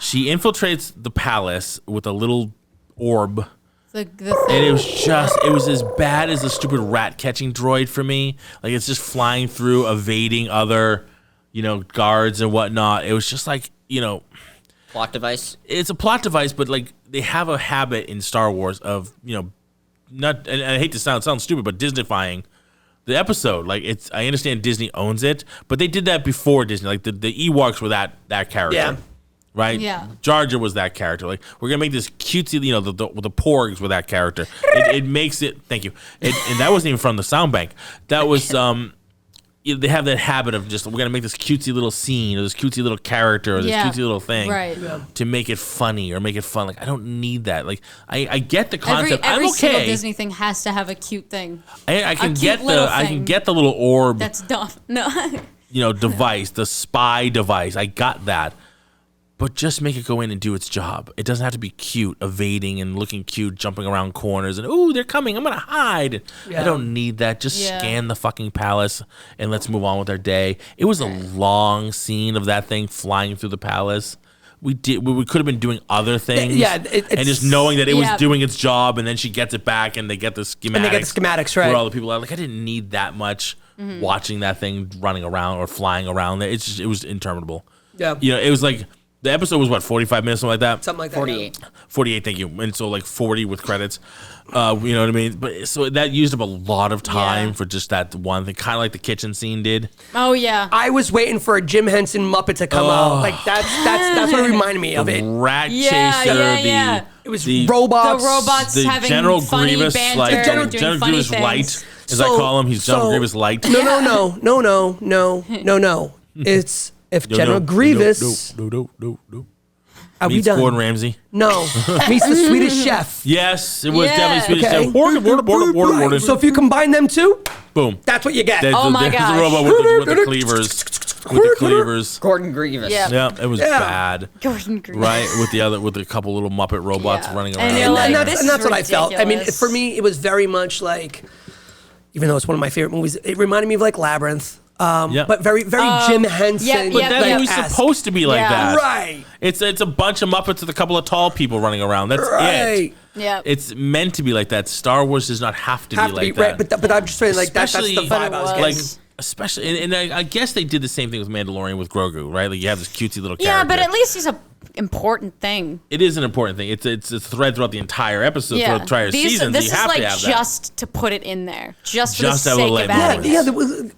She infiltrates the palace with a little orb. The And it was as bad as the stupid rat catching droid for me. Like it's just flying through, evading other, guards and whatnot. It was just like, Plot device. it's a plot device, but like they have a habit in Star Wars of, not, and I hate to sound stupid, but Disneyfying the episode. Like I understand Disney owns it, but they did that before Disney. Like the Ewoks were that character. Yeah. Right? Yeah. Jar Jar was that character. Like, we're going to make this cutesy, the porgs were that character. It makes it, thank you. And that wasn't even from the sound bank. That was, they have that habit of just, we're going to make this cutesy little scene or this cutesy little character or this cutesy little thing to make it funny or make it fun. Like, I don't need that. Like, I get the concept. Every I'm okay. single Disney thing has to have a cute thing. I can cute get little I can thing. get the little orb. That's dumb. No. Device, the spy device. I got that. But just make it go in and do its job. It doesn't have to be cute, evading and looking cute, jumping around corners and, ooh, they're coming, I'm going to hide. I don't need that. Just scan the fucking palace and let's move on with our day. It was a long scene of that thing flying through the palace. We could have been doing other things. And just knowing that it was doing its job, and then she gets it back and they get the schematics. And they get the schematics, right. Where all the people are like, I didn't need that much watching that thing running around or flying around. It was interminable. Yeah. It was like, the episode was, 45 minutes, something like that? Something like that. 48. 48, thank you. And so, 40 with credits. You know what I mean? But so that used up a lot of time for just that one thing, kind of like the kitchen scene did. Oh, yeah. I was waiting for a Jim Henson Muppet to come out. Like, that's what it reminded me of it. Rat Yeah, chaser, yeah. It was the robots. The robots the having General funny Grievous, banter, General doing funny Grievous things. Light, as I call him. He's General Grievous Light. No. It's if General Grievous. No. Are we Meets done? Gordon Ramsay. No. Meets the Swedish Chef. Yes, it was Yeah. definitely Swedish. Okay. Chef. So if you combine them two, Boom. that's what you get. Oh my There's gosh. a robot with the cleavers. With the cleavers. Gordon Grievous. Yeah. Yeah, it was bad. Gordon Green. Right, with a couple little Muppet robots running around. And you're like, this and that's is what I felt. I mean, ridiculous. for me, it was very much like, even though it's one of my favorite movies, it reminded me of like Labyrinth. But very Jim Henson. yeah, But that yeah. was supposed to be like Yeah. that. Right. It's a bunch of Muppets with a couple of tall people running around. That's Right. it. Yeah. It's meant to be like that. Star Wars does not have to be like that. Right, but I'm just saying, like, that's the Especially- vibe I was But it getting. was. Especially, and I guess they did the same thing with Mandalorian with Grogu, right? Like, you have this cutesy little character. Yeah, but at least he's a important thing. It is an important thing. It's a thread throughout the entire episode, throughout the entire season. This You is have like to have that. just to put it in there, just for Just the have a sake little of adding bit. Yeah, it. there was.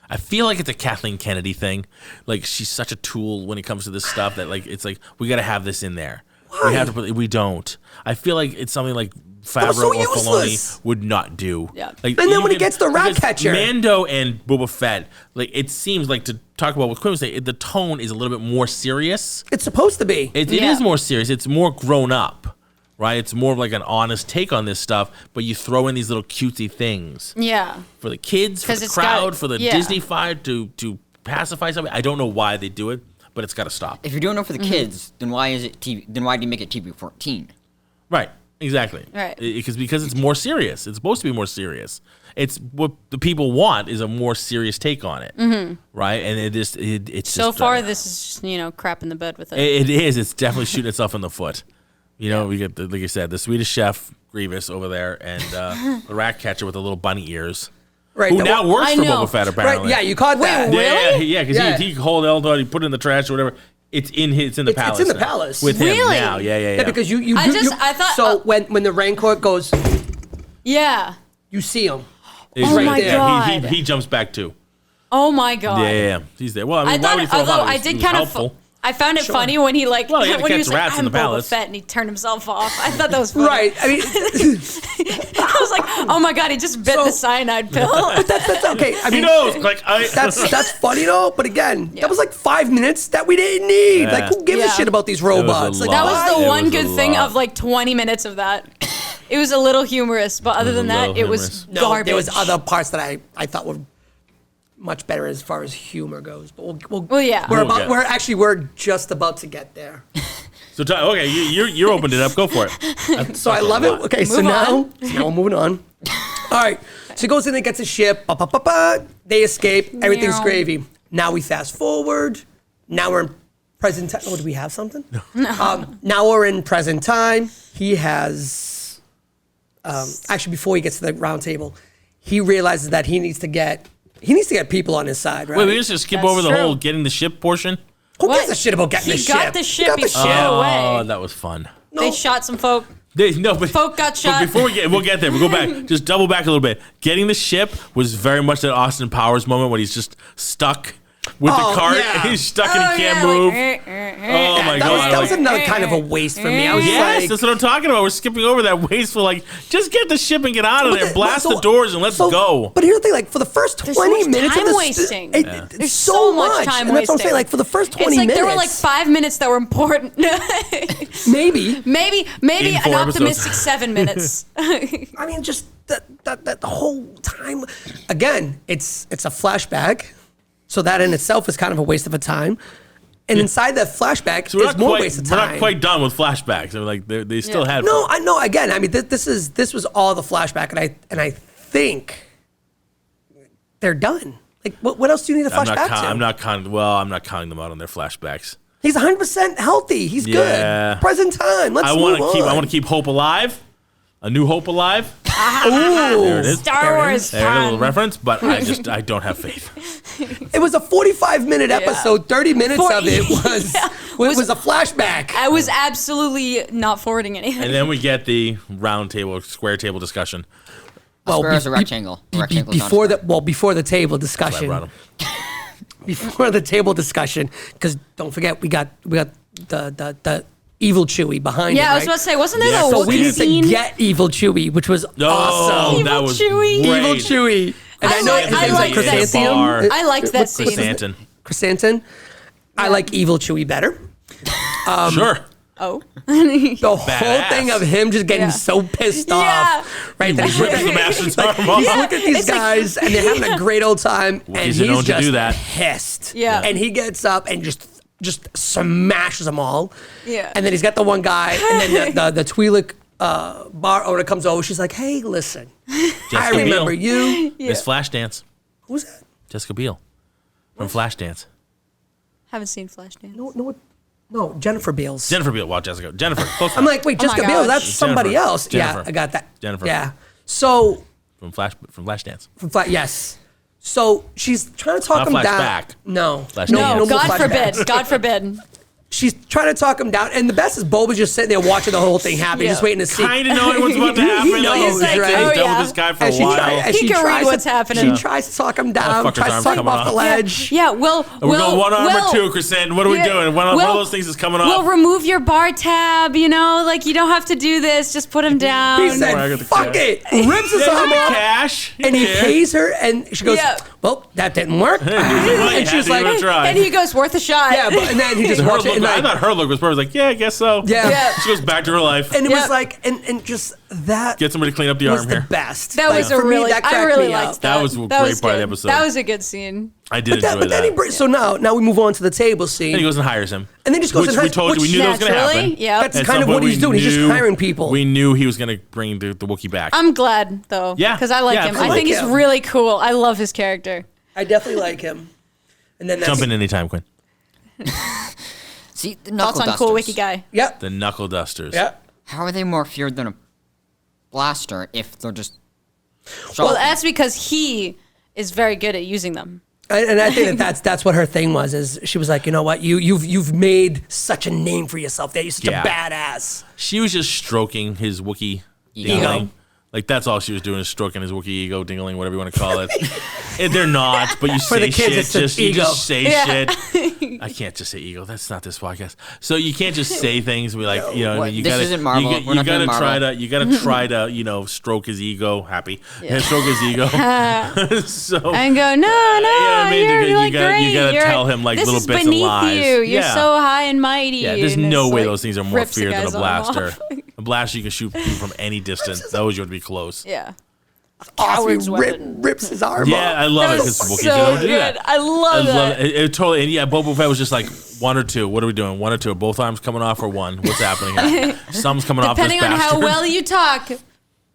I feel like it's a Kathleen Kennedy thing. Like, she's such a tool when it comes to this stuff that, like, it's like, we got to have this in there. We have to put. We don't. I feel like it's something like Favreau so or useless. Filoni would not do. Yeah. Like, And then you when it gets the rat because catcher. Mando and Boba Fett, like, it seems like, to talk about what Quinn was saying, the tone is a little bit more serious. It's supposed to be. It Yeah. is more serious. It's more grown up, right? It's more of like an honest take on this stuff. But you throw in these little cutesy things Yeah. for the kids, for 'Cause the it's crowd, got- for the yeah. Disney fight to pacify something. I don't know why they do it, but it's got to stop. If you're doing it for the Mm-hmm. kids, then why is it TV? Then why do you make it TV-14? Right. Exactly. Right. Because it's more serious. It's supposed to be more serious. It's what the people want is a more serious take on it. Right. And it's Mm-hmm. So just, far, this is just, crap in the bed with it. it is. It's definitely shooting itself in the foot. We get like you said, the Swedish Chef Grievous over there, and the rat catcher with the little bunny ears, Right. who that- now works I for know. Boba Fett Right. apparently. Yeah, you caught that. Really? Yeah, because Yeah. he called Eldor, he put it in the trash or whatever. It's in the It's palace. in the now. palace. with him Really? now. Yeah. Yeah, because you I do. just- I thought- So when the raincoat goes, Yeah. you see him. He's Oh right my there. God. He jumps back too. Oh my god. Yeah, he's there. Well, I I mean, why thought, would he throw him although out? I It was did kind of, helpful. I found it funny when he Well, you gotta when he catch was like, rats in "I'm the Boba palace." Fett," and he turned himself off. I thought that was funny. Right. I mean, I was like, "Oh my god, he just bit So- the cyanide pill." that's okay. I He mean, knows. Like that's funny though. But again, Yeah. that was like 5 minutes that we didn't need. Like, who gives a Yeah. shit about these robots? a Like, That lot. was the It one was a good thing lot. of like 20 minutes of that. It was a little humorous, but other was than a that, little it was humorous. no, garbage. there was other parts that I thought were much better as far as humor goes. But Well, yeah. we're just about to get there. So okay, you opened it up. Go for it. So I love it. Okay, so Move now we're moving on. All right. So he goes in and gets a ship. They escape. Everything's Meow. gravy. Now we fast forward. Now we're in present time. Oh, do we have something? No. Now we're in present time. He has, actually, before he gets to the round table, he realizes that he needs to get people on his side, right? Wait, we just skip That's over the true. whole getting the ship portion. Who What? gives a shit about getting He the ship? got the ship. He got He the flew ship. away. Oh, that was fun. They shot some folk. But Folk got shot. But before we'll get there. We'll go back. Just double back a little bit. Getting the ship was very much that Austin Powers moment when he's just stuck with Oh, the cart. yeah. He's stuck and he can't yeah, move. like, Oh my god! That was like- another kind of a waste for me. I was Yes, like, that's what I'm talking about. We're skipping over that wasteful. Like, just get the ship and get out of there. Blast so- the doors and let's go. But here's the thing: like for the first 20 so much minutes time of this, wasting. it's There's so much time and that's what I'm wasting. saying. Like for the first 20 It's like minutes, there were like 5 minutes that were important. maybe. maybe In an 4 optimistic episodes. 7 minutes. I mean, just that whole time. Again, it's a flashback, so that in itself is kind of a waste of a time. And inside that flashback So we're is not more quite, waste of we're time. not quite done with flashbacks. They're like they still had. No, I know. Again, I mean, this was all the flashback, and I think they're done. Like, what else do you need a flashback to? I'm not counting them out on their flashbacks. He's 100% healthy. He's Yeah. good. Present time. Let's I move want to on. keep hope alive. A New Hope alive. Ooh. There it is. Star There it Wars is. There's a little pun. reference, but I don't have faith. It was a 45-minute episode. 30 minutes of it was a flashback. I was absolutely not forwarding anything. And then we get the round table, square table discussion. A square is a rectangle. A rectangle is not a Before square. before the table I discussion. brought 'em. Before the table discussion, because don't forget we got the evil Chewie behind it. Yeah, I was right? about to say, wasn't there Yeah, the So Wookiee we Wookiee need scene? to get evil Chewie, which was Oh, awesome. that Evil was Chewie. great. Evil Chewie. And I know his name's like liked that scene. Chrysanthemum. I liked that What's scene. Chrysanthemum. Chrysanthemum. I like evil Chewie better. Sure. Oh. The whole Badass. thing of him just getting Yeah. so pissed Yeah. off, right? That Rips the master's arm off. He's looking at these guys and they're having a great old time, and Wookiees are known he's to just do that. pissed. Yeah. and he gets up and just smashes them all. Yeah. and then he's got the one guy, and then the Twi'lek bar owner comes over. She's like, "Hey, listen, I Jessica remember Biel. you. Miss Flashdance. Who's that? Jessica Biel from Flashdance. Haven't seen Flashdance. No, Jennifer Beals. Jennifer Biel. Wow, Jessica. Jennifer. Close I'm enough. like, wait, Oh my Jessica Biel? gosh. That's somebody Jennifer. else. Yeah, Jennifer. I got that. Jennifer. Yeah. So from Flashdance. yes. So she's trying to talk Not him down. flashback. No. Flash No, dance. more God flashbacks. forbid. God forbid. She's trying to talk him down, and the best is Boba's just sitting there watching the whole thing happen, Yeah. just waiting to see. Kind of knowing what's about to happen. He Like, knows, he's like, right? he's Oh, dealt yeah. with this guy for And a she, while. and He she can read tries what's to, happening. She tries to talk him down, fucker's tries to arm's talk him coming off the off. ledge. Yeah, Will. We're going one arm Will, or two, Kristen. What are we Yeah. doing? One of Will- those things is coming off. Will, remove your bar tab, you know? Like, you don't have to do this. Just put him down. He Where I got said, the fuck cash. it, rips his Yeah, arm give me off, cash. and he Yeah. pays her, and she goes, Yeah. well, that didn't work. Well, and she's you like, had to try. And he goes, worth a shot. yeah, but, and then he just Her walks look, it, and I thought her look was perfect. Like, yeah, I guess so. yeah. Yeah. She goes back to her life. And it Yeah. was like, and just that Get somebody to clean up the was arm the here. best. That Like, was a for me, really, that I cracked really me liked up. that. That was a great part of the good. episode. That was a good scene. I did But enjoy then that. so now we move on to the table scene. Then he goes and hires him. And then just goes which and we hires- told you we which knew that was going to Naturally, happen. yep. That's At kind some of what point, he's we doing. He's just knew- hiring people. We knew he was going to bring the Wookiee back. I'm glad, though. Yeah. Because I like Yeah, him. I I think like he's him. really cool. I love his character. I definitely like him. And then that's Jump in anytime, Quinn. See, the knuckle Thoughts on dusters. Cool Wiki Guy? Yep. The Knuckle Dusters. Yep. How are they more feared than a blaster if they're just... Well, that's because he is very good at using them. And I think that's what her thing was. Is she was like, you know what, you've made such a name for yourself. That you're such Yeah. a badass. She was just stroking his Wookiee dingling. Like, that's all she was doing is stroking his Wookiee ego, dingling, whatever you want to call it. And they're not, but you For say the kids, it's shit. the You ego. just say Yeah. shit. I can't just say ego. That's not this podcast. So you can't just say things. Be like, you know, What? you This gotta, isn't Marvel. You, We're not gotta doing try Marvel. to, you gotta try to, you know, stroke his ego. Happy, stroke his ego. So And go, no, I mean, you're you like gotta- great. you gotta You're- tell him, like, this little is bits of beneath lies. you. You're Yeah. so high and mighty. yeah, there's and no it's way like, those things are more rips the feared than a guy's arm off. blaster. A blaster you can shoot people from any distance. Those you would be close. Yeah. Off, Coward's he weapon. rips his arm Yeah, off. I love That it was because Wookiees so don't do good. that. I love that. it. It totally. And yeah, Boba Fett was just like one or two. What are we doing? One or two? Are both arms coming off or one? What's happening here? Some's coming off. Depending This on how bastard. well you talk,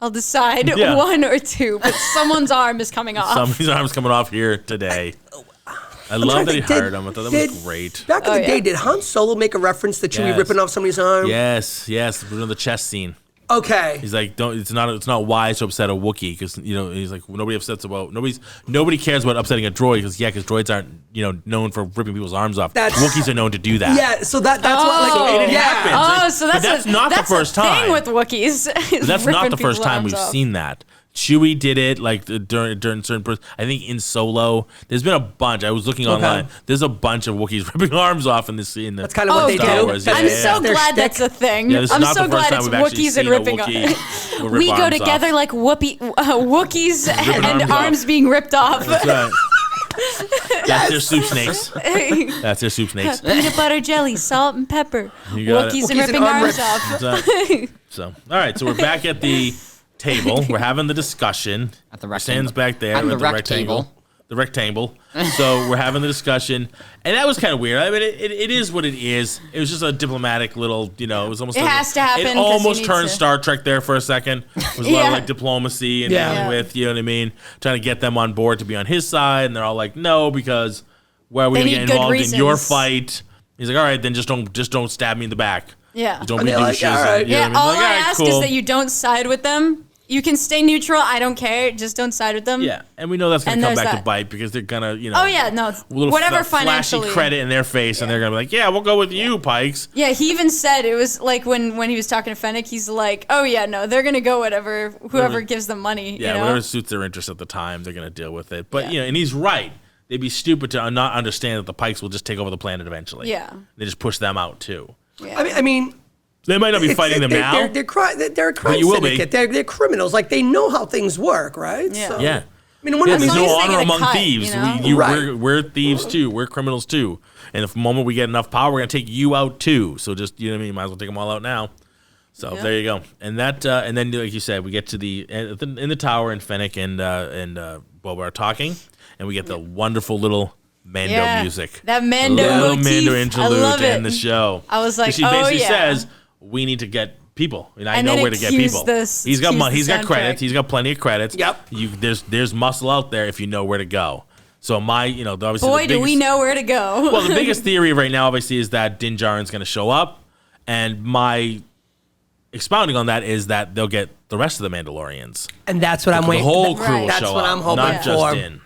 I'll decide Yeah. one or two. But someone's arm is coming off. Somebody's arms coming off here today. I love that he hired him. I thought that was Did- great. Back in Oh, the yeah. day, did Han Solo make a reference to Chewie Yes. ripping off somebody's arm? Yes, we're doing the chess scene. Okay. He's like, don't. It's not wise to upset a Wookiee because he's like nobody nobody cares about upsetting a droid because droids aren't known for ripping people's arms off. That's- Wookiees are known to do that. Yeah, so that's what So like it yeah. happens. Oh, so that's But that's a, not the that's first a time. thing with Wookiees. But that's not the first time we've seen that. Chewie did it like during certain. I think in Solo, there's been a bunch. I was looking online. There's a bunch of Wookiees ripping arms off in this scene. That's kind of what they Star do. Wars, yeah, I'm yeah. so glad that's a thing. Yeah, this is I'm not so the first glad time it's we've actually Wookiees and seen a ripping Wookiee rip We go arms together off. like Wookiees and arms arms off. being ripped off. That's right. That's their soup snakes. That's their soup snakes. Peanut butter jelly, salt and pepper. You got it. Wookiees and Wookiees ripping and arm arms rips. off. So, all right. So we're back at the table. We're having the discussion. At the rectangle. Stan's back there. At We're the at the rectangle. The rectangle. So we're having the discussion, and that was kind of weird. I mean, it is what it is. It was just a diplomatic little, it was almost. It like has to happen It 'cause almost you need turned to- Star Trek there for a second. It was a lot Yeah. of like diplomacy and Yeah. dealing with, you know what I mean, trying to get them on board to be on his side, and they're all like, no, because why are we They gonna get need good involved in your reasons. fight? He's like, all right, then just don't stab me in the back. Yeah. Just don't And be they're like, douches. all right. You know Yeah, what all I mean? Like, I all right, ask cool. is that you don't side with them. You can stay neutral. I don't care. Just don't side with them. Yeah, and we know that's going And to come there's back to that. bite because they're going to, Oh yeah, no. little Whatever flashy financially. credit in their face, and they're going to be like, yeah, we'll go with you, Pikes. Yeah, he even said it was like when he was talking to Fennec, he's like, "Oh yeah, no, they're gonna go whoever gives them money." Yeah, you know? whatever suits their interest at the time, they're going to deal with it. But, Yeah. and he's right. They'd be stupid to not understand that the Pikes will just take over the planet eventually. Yeah. They just push them out, too. Yeah. I mean, They might not be fighting them now. They're a crime you will be. syndicate. They're criminals. Like, they know how things work, right? Yeah. So, Yeah. I mean, when Yeah, I mean, there's long no as they honor get a among cut, thieves. you know? Right. We're thieves too. We're criminals too. And the moment we get enough power, we're gonna take you out too. So just you know what I mean. Might as well take them all out now. So Yeah. there you go. And that and then like you said, we get to in the tower, and Fennec and Boba are talking, and we get the wonderful little Mando music. That Mando Little motif. Mando I interlude love to end it. the show. I was like, she oh, basically yeah. says we need to get people, and I And know then where it to get cues people. this- He's got cues money. the He's got soundtrack. credits. He's got plenty of credits. Yep. There's muscle out there if you know where to go. So obviously, Boy, the do we biggest- know where to go. Well, the biggest theory right now, obviously, is that Din Djarin's going to show up, and my expounding on that is that they'll get the rest of the Mandalorians. and that's what I'm The waiting. whole crew will Right. show That's what up, I'm hoping not just for. Din.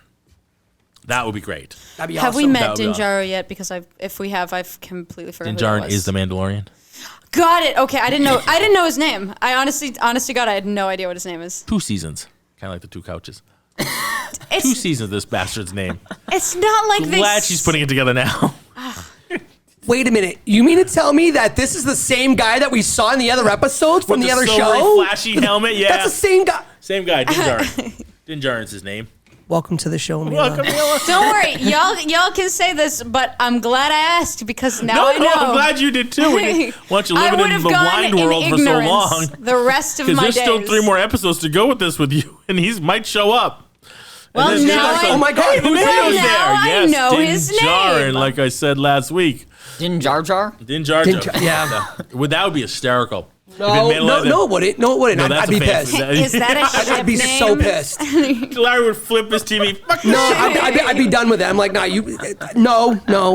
That would be great. That'd be Have awesome. we met That would be Din awesome. Djarin yet? Because if we have, I've completely forgotten. Din who that Djarin was. is the Mandalorian. Got it. Okay, I didn't know. I didn't know his name. I honestly to God, I had no idea what his name is. 2 seasons, kind of like the 2 couches. 2 It's seasons of this bastard's name. it's not like they. Glad she's putting it together now. Wait a minute. You mean to tell me that this is the same guy that we saw in the other episodes from With the other silvery, show? flashy helmet. Yeah, That's the same guy. same guy. Din Djarin. Din Djarin's his name. Welcome to the show, Mila. Welcome, Mila. Don't worry, y'all can say this, but I'm glad I asked because now I know. I'm glad you did too. Once you I living would in have the gone blind in world for so ignorance long. the rest of Because my there's days. still 3 more episodes to go with this with you, and he might show up. Well, And then now you're like, I- Oh my God, Hey, who's Leo's now there. I Yes, know Din his Djarin, name. like I said last week. Din Jar Jar? Din Jar Din Jar. Jar- yeah. That would be hysterical. No, it wouldn't. No, it wouldn't. No, I'd that's be a fan- pissed. Is that a ship I'd be name? so pissed. Larry would flip his TV. Fuck No, this shit. I'd be done with it. I'm like, nah, no,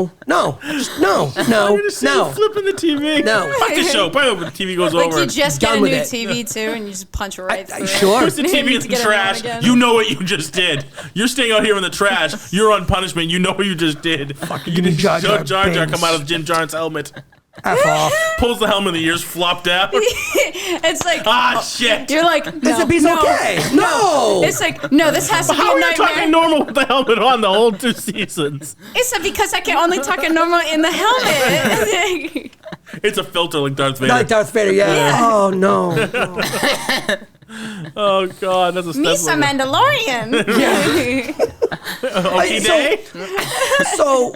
just no, Flipping the TV. No. Fuck the show. Probably when the TV goes Like over. you just get Done a with new it. TV too, and you just punch right through. sure. Push the You TV need in to the get it out trash. again. You know what you just did. You're staying out here in the trash. You're on punishment. You know what you just did. Fucking Jar Jar Jar Jar Binks. come out of Din Djarin's helmet. F off. Pulls the helmet, the ears flop down. It's like Ah, shit. you're like, It's no, a piece no. okay. No. It's like, no, this has to be How a are you talking nightmare. normal with the helmet on the whole 2 seasons? It's because I can only talk a normal in the helmet. It's a filter like Darth Vader. Not like Darth Vader, yeah. Yeah. Oh no. Oh, God. That's a step Misa over. Mandalorian. Okay, day? So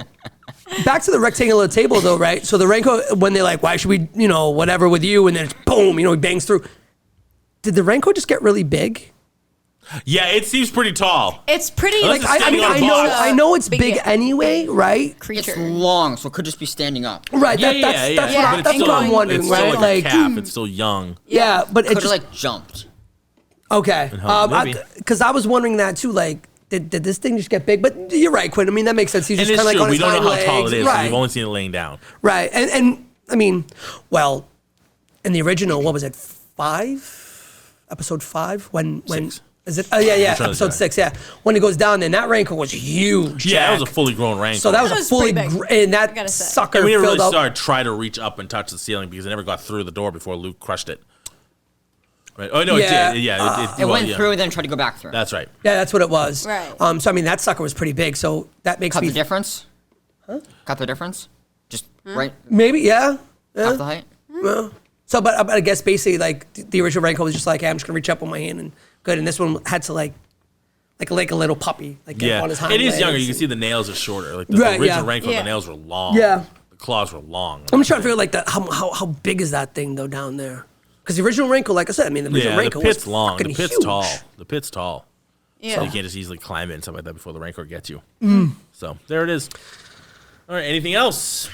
back to the rectangular table though, right? So the Renko, when they're like, why should we, whatever with you, and then it's boom, he bangs through. Did the Renko just get really big? Yeah, it seems pretty tall. It's pretty. Like, I standing mean, on a box. I know it's Big big anyway, right? It's creature. long, so it could just be standing up. Right. Yeah, That's but it's what still- I'm wondering, it's still right? like a calf. It's still young. Yeah, but it Could have just like jumped. okay. Maybe. Because I was wondering that too. Like, did this thing just get big? But you're right, Quinn. I mean, that makes sense. He's And just it's kind of like true. on We his don't know hind how tall legs. it is. Right. We've only seen it laying down. Right. And I mean, well, in the original, what was it? 5? Episode 5? When 6. is it? Oh yeah, Return of the episode Jedi. 6. Yeah, when he goes down there, and that Rancor was huge. Yeah, that was a Jack. fully grown Rancor. So that was That a was fully pretty big, and I that gotta say. sucker and we never filled really up. saw it try to reach up and touch the ceiling because it never got through the door before Luke crushed it. Right. Oh no, Yeah. it did. Yeah, It went yeah. through and then tried to go back through. That's right. Yeah, that's what it was. Right. So I mean, that sucker was pretty big. So that makes Cut me the difference? Huh? Cut the difference? Just right maybe yeah. half the height? Well, so, but I guess basically like the original Renko was just like, hey, I'm just gonna reach up with my hand and good, and this one had to like a little puppy, like get Yeah, on his hind it is legs younger. You can and- see the nails are shorter. Like the Right, original yeah. Rancor, Yeah. the nails were long. Yeah. The claws were long. I'm just trying to figure like how big is that thing though down there? Because the original Renko, like I said, I mean the original Yeah, Renko the pit's was long. The fucking pit's huge. tall. The pit's tall. Yeah. So you can't just easily climb it and stuff like that before the Rancor gets you. Mm. So there it is. All right. Anything else?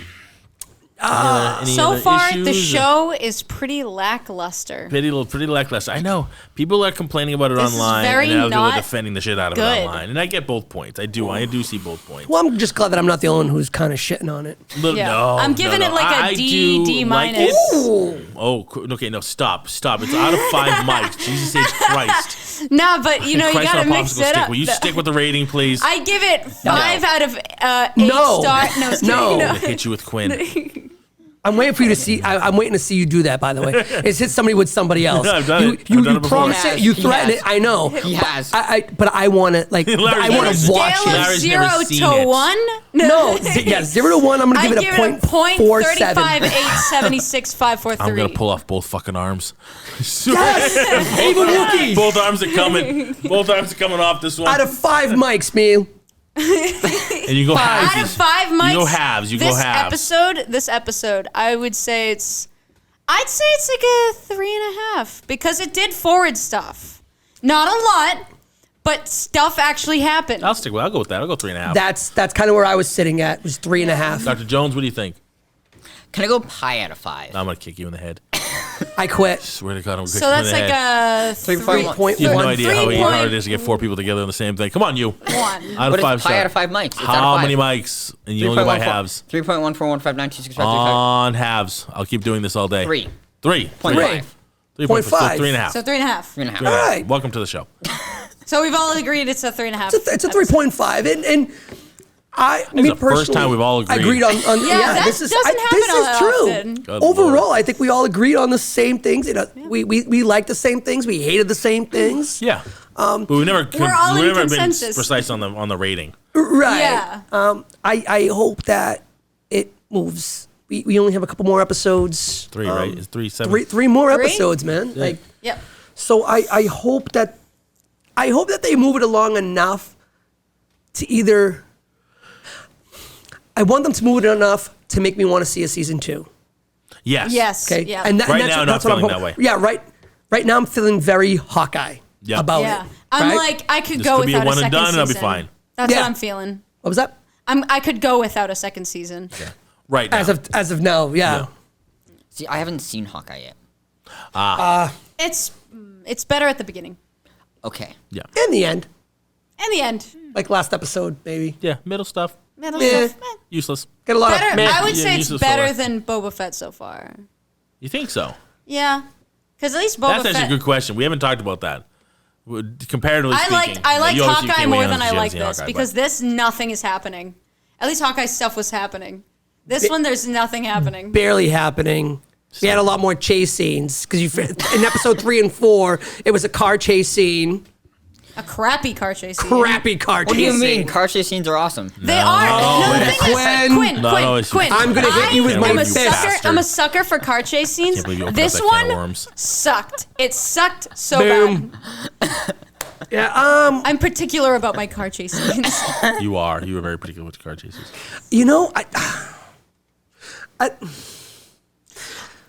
Any So other far, the issues? show is pretty lackluster. Pretty lackluster. I know people are complaining about it This is online, very and other people are not defending the shit out of it good. online. And I get both points. I do see both points. Well, I'm just glad that I'm not the only one who's kind of shitting on it. Yeah. No, I'm giving no, it like a I D, do D like minus. it. Oh, okay, no, stop. It's out of 5 mics. Jesus H. Christ. Nah, but you know, you Christ gotta on a mix popsicle it stick. up. Will you stick with the rating, please? I give it 5 out of 8 No. stars. No, it's No. I'm kidding. gonna hit you with Quinn. I'm waiting for you to see. I'm waiting to see you do that. By the way, it's hit somebody with somebody else. I've done you, it. You, I've done you it before. promise He it. has. You He threaten has. it. I know. He has. But I want to like. Larry's I want never to seen watch Scale of it. Larry's 0 never seen to it. 1? No, 0 to 1. I'm gonna I give it give a it a point 0.47. 35, 876, 543. I'm gonna pull off both fucking arms. Yes, even Wookiee. Both arms are coming. Both arms are coming off this one. Out of 5 mics, man. and you go halves. Out of 5 mics, You go halves. You go halves. This episode, I would say I'd say it's like a 3.5 because it did forward stuff. Not a lot, but stuff actually happened. I'll go with that. I'll go 3.5. That's kind of where I was sitting at. Was 3.5. Dr. Jones, what do you think? Can I go pi out of 5? I'm gonna kick you in the head. I quit. Swear to God, I'm gonna kick So you that's in the like head. a 3.1. You have no idea how 3 hard it is to get 4 people together on the same thing. Come on, you. 1. Out What of is 5 pi stars. out of 5 mics? It's out How of 5. many mics? And you only go by halves. 3.1415926535. On halves. I'll keep doing this all day. 3. 3. 0.5. 0.5. So 3.5. So 3.5. 3.5. All right. Welcome to the show. So we've all agreed it's a 3.5. It's a 3.5, and me the first time we've all agreed. on Yeah, that this is doesn't happen this all is that true. often. Good Overall, Lord. I think we all agreed on the same things. You know, we liked the same things. We hated the same things. Yeah. But we never We're all in been consensus. precise on the rating. Right. Yeah. I hope that it moves. We only have a couple more episodes. 3, right? It's 3, 7. Three more 3? episodes, man. Like, Yep. so I hope that they move it along enough to either. I want them to move it enough to make me want to see a season 2. Yes. Yes. Okay. Yeah. And Right now, not that's what I'm feeling hoping. that way. Yeah. Right now, I'm feeling very Hawkeye Yeah. about Yeah. it. I'm right? like, I could This go could be a without a one and second done, season. and I'll be fine. That's Yeah. what I'm feeling. What was that? I could go without a second season. Right now. As of now, yeah. See, I haven't seen Hawkeye yet. It's better at the beginning. Okay. Yeah. In the end, In the end, like last episode, maybe. Yeah. Middle stuff. middle Meh. stuff. Useless. Get a lot Better. of meh. I would Yeah, say it's useless better filler. than Boba Fett so far. You think so? Yeah, because at least Boba That's Fett. actually a good question. We haven't talked about that. Comparatively I speaking. like you obviously Hawkeye can't more weigh in than on I because like you haven't this seen Hawkeye, because but- this nothing is happening. At least Hawkeye stuff was happening. This one, there's nothing happening. barely happening. We had a lot more chase scenes because in episode 3 and 4, it was a car chase scene. A crappy car chase. scene. Crappy car What do chase you mean? scene. Car chase scenes are awesome. They are. No, the thing Quinn. is, Not always. Quinn. I'm gonna hit you with I my am a fist. sucker. I'm a sucker for car chase scenes. believe you opened This up that can of one worms. sucked. It sucked so Boom. bad. Yeah. I'm particular about my car chase scenes. You are. You were very particular with the car chases. You know,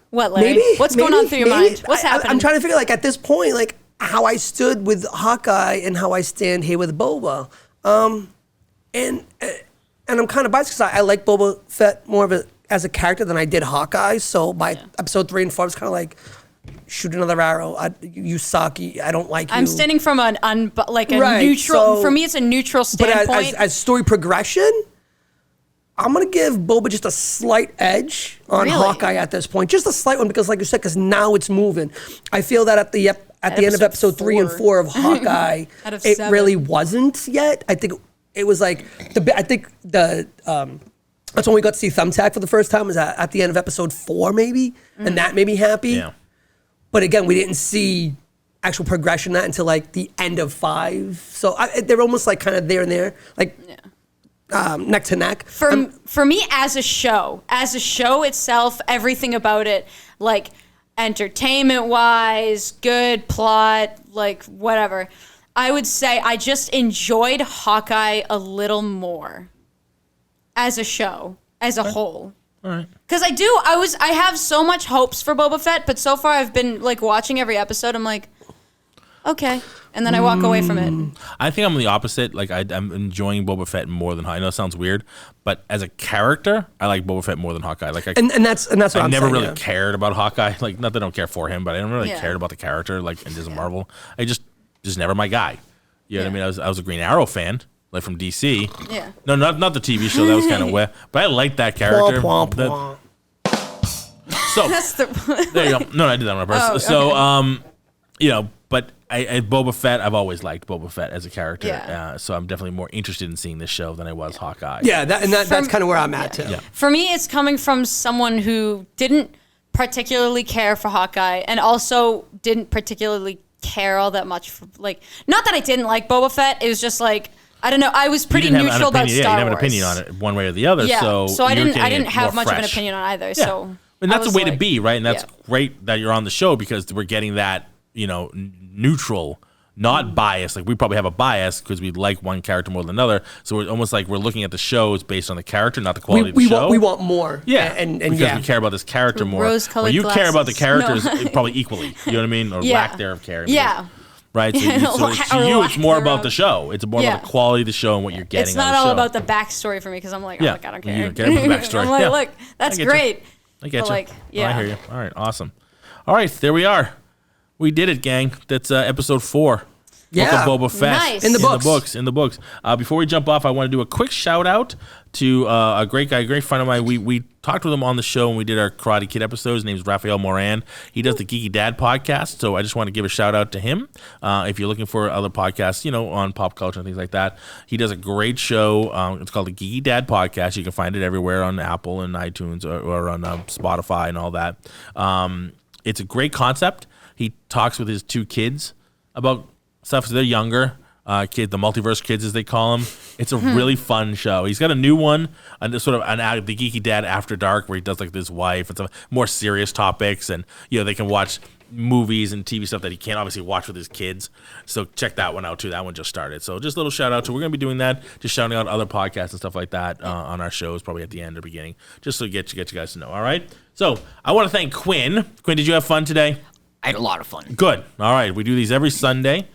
What, Larry? maybe. What's going on through your maybe. mind? What's happening? I'm trying to figure, like, at this point, like, how I stood with Hawkeye and how I stand here with Boba. And I'm kind of biased because I like Boba Fett more as a character than I did Hawkeye. So by episode 3 and 4, I was kind of like, shoot another arrow. You suck. I don't like you. I'm standing from a Right, neutral. so- For me, it's a neutral But standpoint. as story progression, I'm gonna give Boba just a slight edge on Really? Hawkeye at this point, just a slight one because, like you said, because now it's moving. I feel that at the end of episode 3 and 4 of Hawkeye, Out of it 7. really wasn't yet. I think it was like that's when we got to see Thumbtack for the first time. Was at the end of episode 4, maybe, and that made me happy. Yeah. but again, we didn't see actual progression of that until like the end of 5. So they're almost like kind of there and there, like neck to neck. For me, as a show itself, everything about it, like entertainment-wise, good plot, like whatever, I would say I just enjoyed Hawkeye a little more as a show, as a whole. All right. Because I have so much hopes for Boba Fett, but so far I've been like watching every episode. I'm like, okay, and then I walk away from it. I think I'm the opposite. Like I'm enjoying Boba Fett more than Hawkeye. I know it sounds weird, but as a character, I like Boba Fett more than Hawkeye. Like and that's what I I'm never saying, really cared about Hawkeye. Like not that I don't care for him, but I never really cared about the character. Like in Disney Marvel, I just never my guy. You know what I mean? I was a Green Arrow fan, like from DC. Yeah. No, not the TV show. That was kind of wet, but I liked that character. So That's the there you go. No, I did that on purpose. Oh, So you know, but I Boba Fett, I've always liked Boba Fett as a character. Yeah. So I'm definitely more interested in seeing this show than I was Hawkeye. Yeah, that's kind of where I'm at too. Yeah. For me, it's coming from someone who didn't particularly care for Hawkeye and also didn't particularly care all that much for, like, not that I didn't like Boba Fett, it was just like, I don't know, I was pretty neutral about Star Wars. Yeah, you didn't have an opinion on it one way or the other. Yeah, so I didn't have much of an fresh. opinion on either. Yeah. So And that's I was the way to like- be, right? And that's yeah. great that you're on the show because we're getting that, neutral, not biased. Like we probably have a bias because we like one character more than another. So we're almost like we're looking at the shows based on the character, not the quality of the show. We want more. Yeah, and because yeah. we care about this character more. Rose-colored Well, you care about the glasses. characters No. probably equally. You know what I mean? Or Yeah. lack thereof care. Yeah. Right. So, to you, it's more about the show. It's more about the quality of the show and what you're getting. It's not on the all show. about the backstory for me because I'm like, Yeah. I don't You care. don't care about the backstory. I'm like, Yeah. look, that's I get you. great. I get But you. like, Oh, yeah. I hear you. All right. Awesome. All right. There we are. We did it, gang. That's episode 4. Yeah. Book of Boba Fett. Nice. In the books. In the books. Before we jump off, I want to do a quick shout out to a great guy, a great friend of mine. We talked with him on the show when we did our Karate Kid episodes. His name's Raphael Moran. He does the Geeky Dad podcast, so I just want to give a shout out to him. If you're looking for other podcasts, on pop culture and things like that, he does a great show. It's called the Geeky Dad podcast. You can find it everywhere on Apple and iTunes or on Spotify and all that. It's a great concept. He talks with his 2 kids about stuff. So they're younger kids, the multiverse kids as they call them. It's a really fun show. He's got a new one, the Geeky Dad After Dark, where he does like this wife and some more serious topics, and they can watch movies and TV stuff that he can't obviously watch with his kids. So check that one out too. That one just started. So just a little shout out to, we're gonna be doing that, just shouting out other podcasts and stuff like that on our shows, probably at the end or beginning, just to get you guys to know. All right. So I want to thank Quinn. Quinn, did you have fun today? I had a lot of fun. Good. All right. We do these every Sunday.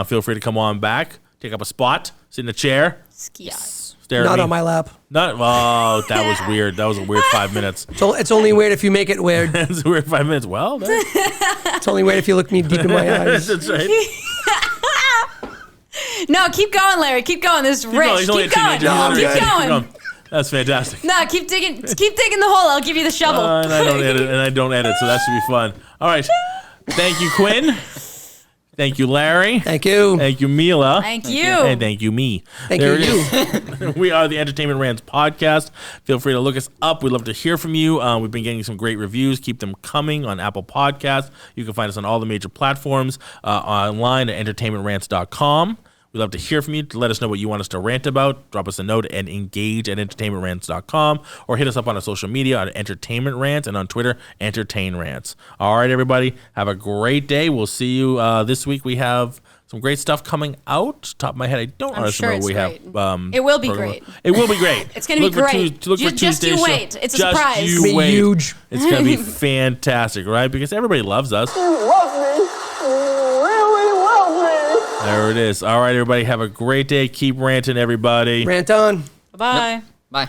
Feel free to come on back, take up a spot, sit in a chair, stare at Not me. on my lap. Oh, that was weird. That was a weird 5 minutes. It's only weird if you make it weird. It's a weird 5 minutes. Well, It's only weird if you look me deep in my eyes. that's right. No, keep going, Larry. Keep going. This is rich. He's only a Keep going. teenager. He's Keep already- going. That's fantastic. No, keep digging the hole. I'll give you the shovel. And I don't edit, so that should be fun. All right. Thank you, Quinn. Thank you, Larry. Thank you. Thank you, Mila. Thank you. And thank you, me. Thank There you. it is. We are the Entertainment Rants podcast. Feel free to look us up. We'd love to hear from you. We've been getting some great reviews. Keep them coming on Apple Podcasts. You can find us on all the major platforms, online at entertainmentrants.com. We'd love to hear from you, to let us know what you want us to rant about. Drop us a note and engage at entertainmentrants.com, or hit us up on our social media on Entertainment Rants and on Twitter, Entertain Rants. All right, everybody, have a great day. We'll see you this week. We have some great stuff coming out. Top of my head, I don't I'm honestly sure know it's we great. have. It will be great. It will be great. It's gonna be great. Look for Just you Tuesday's show. wait. It's a Just surprise. you It's gonna be wait. huge. It's going to be fantastic, right? Because everybody loves us. There it is. All right, everybody, have a great day. Keep ranting, everybody. Rant on. Bye. Bye.